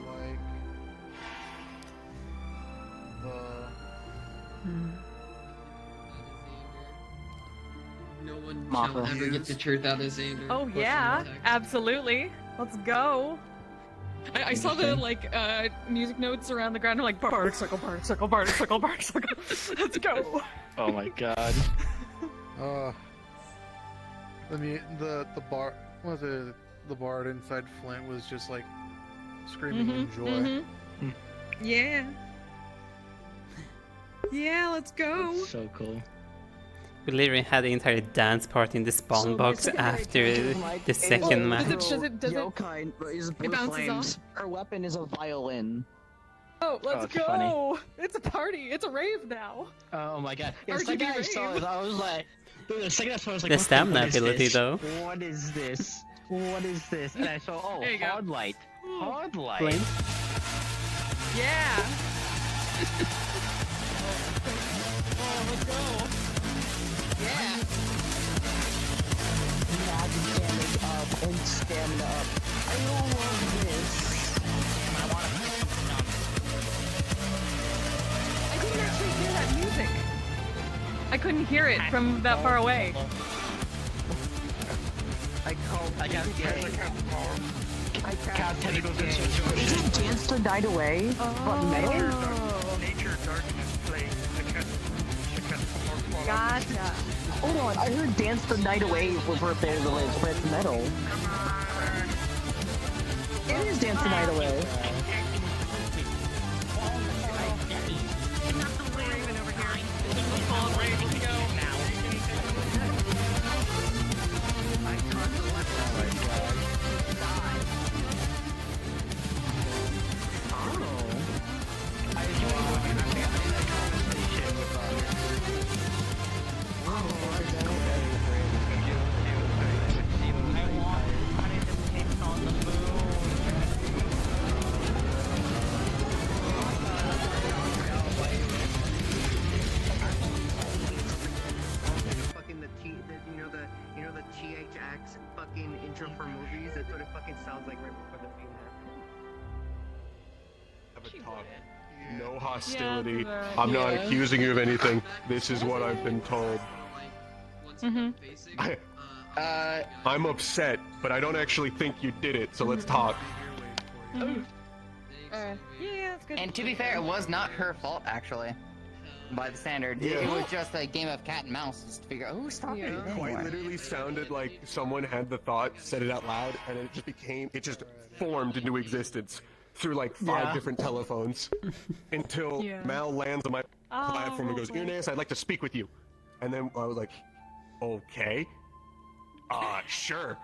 Like No one Mafia. shall ever get the truth out of Xander. Oh yeah, absolutely. Let's go. I saw the like music notes around the ground. I'm like bardic circle, bardic circle, bardic circle, bardic circle. Let's go. Oh my god. The bard inside Flint was just like screaming in joy. Yeah. Yeah, let's go. So cool. We literally had the entire dance party in the spawn box after the second match. Does it Yokai is blue bounces flames. Her weapon is a violin. Oh, let's it's go! funny. It's a party. It's a rave now. Oh my god. The RGB second I saw rave. it, I was like, dude, the second I saw it, I was like, The what stamina fuck is ability, this? though. What is this? What is this? And I saw, oh, There you go. hard light. Hard light. Flame? Yeah. Oh, let's go. Yeah. Magic damage up and stamina up. I love this. I couldn't actually hear that music. I couldn't hear it from that far away. I got tentacles and Isn't Dance to Night Away? But metal? Nature darkness play. Gotcha. Hold on, I heard Dance the Night Away was where there's a list, but it's metal. It is Dance the Night Away. intro for movies, that's what it fucking sounds like right before the film happens. No hostility. I'm not accusing you of anything. This is what I've been told. I'm upset, but I don't actually think you did it, so let's talk. Yeah, that's good. And to be fair, it was not her fault, actually. By the standard. Yeah. It was just a game of cat and mouse just to figure out who's talking. It quite literally sounded like someone had the thought, said it out loud, and it just formed into existence through like 5 different telephones until Mal lands on my platform and goes, Irenaeus, I'd like to speak with you. And then I was like, okay. Sure.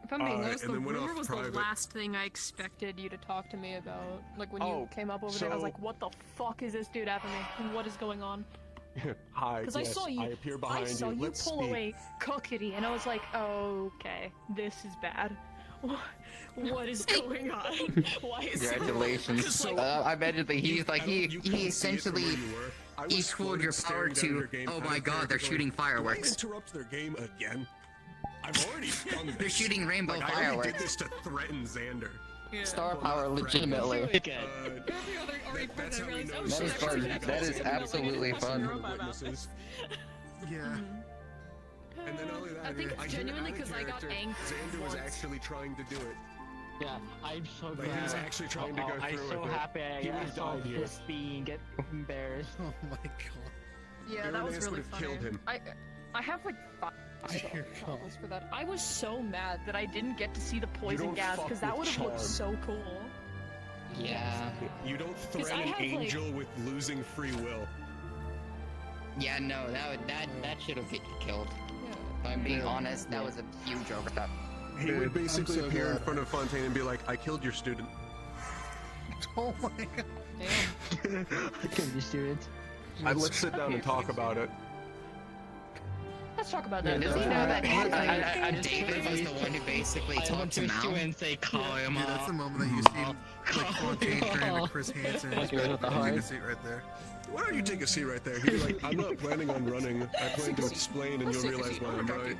If I'm being honest, and the then went rumor off was private. the last thing I expected you to talk to me about. Like, when you came up over there, I was so- like, what the fuck is this dude after me? What is going on? Hi, Because yes, I saw you, appear behind I saw you Let's pull speak. away Cookity, and I was like, okay, this is bad. What is going on? Why is Congratulations. I imagine that he's like, he essentially equaled your power to, oh my god, they're shooting fireworks. Interrupt their game again. I've already done this. They're shooting rainbow like, I already fireworks. did this to threaten Xander. Star power, legitimately. That's how we know. That is fun. That is absolutely fun. Yeah. And then only that, I think it's genuinely because I got angry. Xander was actually trying to do it. Yeah, I'm so Like, glad. he was actually trying to go I'm through so with it. happy I He would've saw died here. this being get embarrassed. Oh my god. Yeah, that was Irenaeus really would've funny. killed him. I have like 5 problems for that. I was so mad that I didn't get to see the poison don't gas fuck because that with would have looked charm. so cool. Yeah. You don't 'Cause threaten I an have, like- angel with losing free will. Yeah, no, that should have get you killed. If I'm being honest, that was a huge overstep. He Dude, would basically I'm so appear in glad. front of Fontaine and be like, I killed your student. Oh my god. I killed your students. Let's sit down and talk about it. Let's talk about Yeah, that. does he know that I just David was the one who basically I talked went to to Mal? and say, call him Dude, that's up. the moment that you see like Fontaine turn into Chris Hansen. Okay, with the Take a heart. seat right there. Why don't you take a seat right there? He'd be like, I'm not planning on running. I plan to explain and you'll realize why I'm right.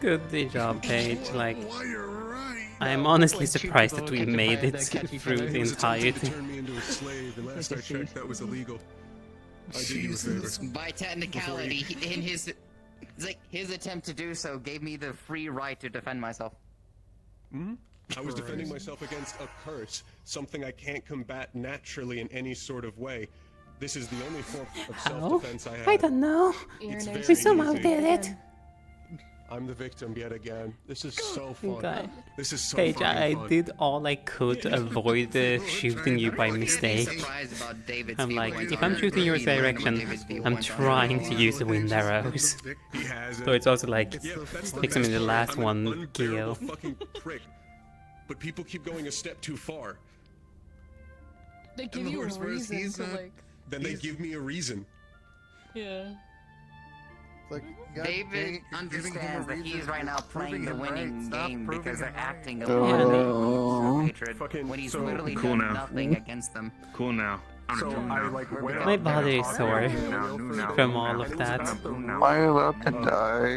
Good job, Paige. Like, Oh, you're right. I'm honestly Like, two surprised people that we catch a made fire it that catch each through other. the He was attempting to entirety. turn me into a slave, and last I checked, that was illegal. I did you a Jesus. favor. By technicality, in his, it's like his attempt to do so gave me the free right to defend myself. I was defending myself against a curse, something I can't combat naturally in any sort of way. This is the only form of self-defense I have. I don't know. It's very We somehow easy. did it. I'm the victim yet again. This is so fun. Okay. This is so Paige, fucking I fun. did all I could to avoid shooting you by mistake. Surprised about David's I'm like, viewpoints if I'm are shooting your really learning direction, David's I'm viewpoints are. trying to use the wind arrows. He has So it's also like, Yeah, that's the picks him in best the part. last I'm an one, unbearable kill. fucking prick. But people keep going a step too far. They give the you a worst part is reason he's to not- like, Then they give me a reason. yeah. Like, God David dang it, you're giving him a understands that reason he's for right now playing proving the him winning right. Stop game proving because they're him right. acting Oh. upon hatred Fucking- when he's so- literally Cool done now. nothing against them. Cool now. So I like went My up body there is and sore talked to him from all of and it was that. about the Am I allowed to die?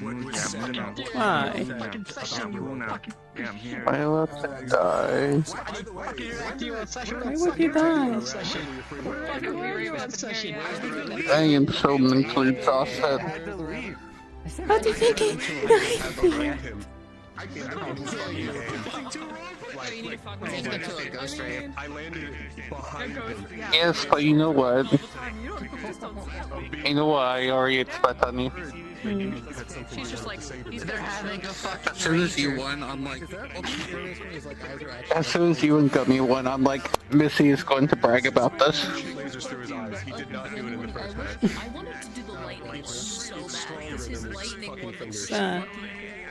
what was said about the Why? Fucking session, you fucking. Yeah, I'm here. Am I allowed to die? By the way, Why would you die? Fucking weird session. I am so mentally exhausted. How do you think he... I Take them to a ghost ray. I landed behind him. Yes, but you know what? You know what? I already expect on you. She's just like, these They're guys are having a fucking As soon as you rager. won, I'm like, as soon as you and Gummy won, I'm like, Missy is going to brag about this. Lasers through his eyes. He did not do it in the first match. I wanted to do the lightning so bad because his lightning fucking was fingers. so fucking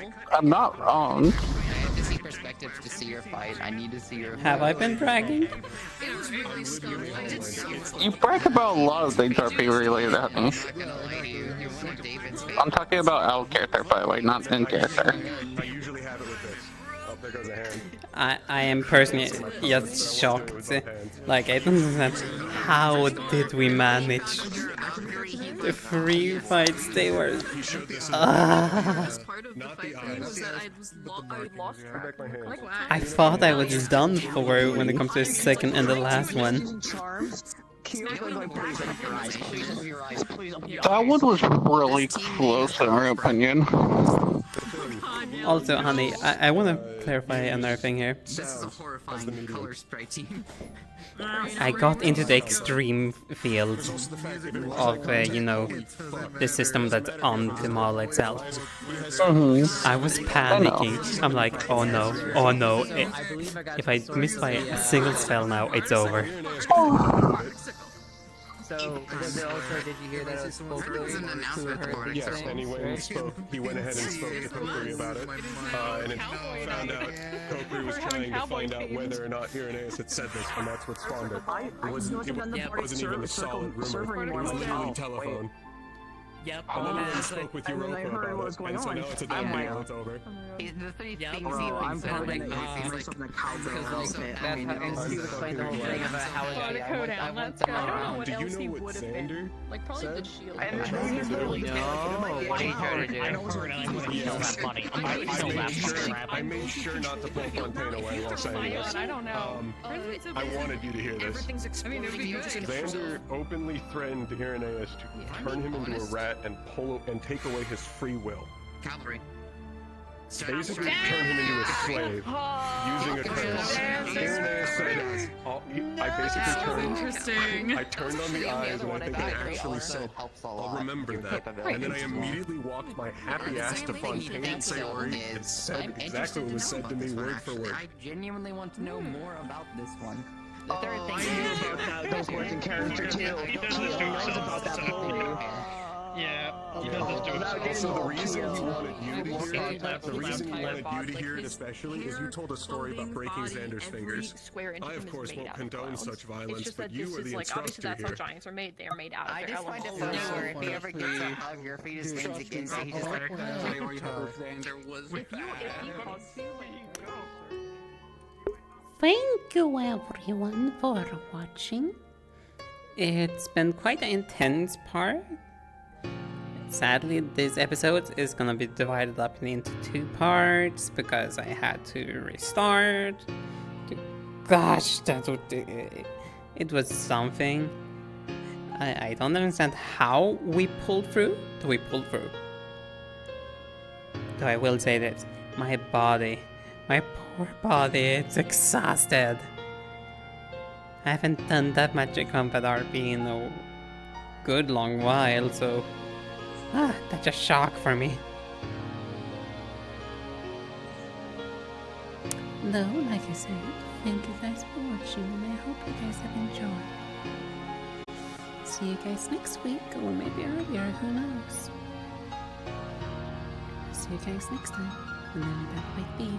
cool. I'm not wrong. I have to see perspectives to see your fight. I need to see your fight. Have I been bragging? It was really scary. I did so well. You brag about a lot of things RP related at me. I'm not gonna lie to you. You're one of David's I'm talking about out character, by the way, not in character. I usually have it with this. Oh, there goes a hand. I am personally just shocked. Like, I don't understand. How did we manage The free fights, they were. Part of the fight for me was that I lost track. I thought I was done for when it comes to the second and the last one. That one was really close in our opinion. Also, honey, I want to clarify another thing here. This is a horrifying color sprite team. I got into the extreme field of, you know, the system that's on the model itself. I was panicking. I'm like, oh no, oh no. If I miss by a single spell now, it's over. So, was it also, did you hear that I spoke to an announcement for it. Yes, and he went ahead and spoke to Kokiri about it, and it found out Kokiri was trying to find out whether or not Irenaeus had said this, and that's what spawned it. It wasn't even a solid rumor, it was literally telephone. Yep. And then he spoke with Europa about it, and so now it's a done deal, it's over. The three things he I'm said, probably like, gonna he myself in a because like, that's how, and he explained the whole thing about how it, I went Let's go. I don't know what Do you else he know what would have Xander been. Like probably the shield. No, what he tried to do. I made sure not to pull Fontaine away while saying this. I don't know. I wanted you to hear this. Xander openly threatened Irenaeus to turn him into a rat and take away his free will. Cavalry. Basically, turn him into a slave using a curse. Irenaeus said, I basically turned on the eyes, and I think I actually said, I'll remember that. And then I immediately walked my happy ass to Fontaine and Sayori and said exactly what was said to me word for word. I genuinely want to know more about this one. The third thing I knew about those words in character too. He knows about that bully. Yeah. So the reason he wanted you to hear it, especially, is you told a story about breaking Xander's fingers. I, of course, won't condone such violence, but you are the instructor here. Giants are made. They are made out of I just find it funny where if he ever gets a hug or if he just leans against it, he just like... There was... Thank you everyone for watching. It's been quite an intense part. Sadly, this episode is gonna be divided up into 2 parts because I had to restart. Gosh, it was something. I don't understand how we pulled through. We pulled through. Though I will say this, my body, my poor body, it's exhausted. I haven't done that much combat RP in a good long while, so that's a shock for me. Though, like I said, thank you guys for watching, and I hope you guys have enjoyed. See you guys next week, or maybe earlier, who knows. See you guys next time, whenever that might be.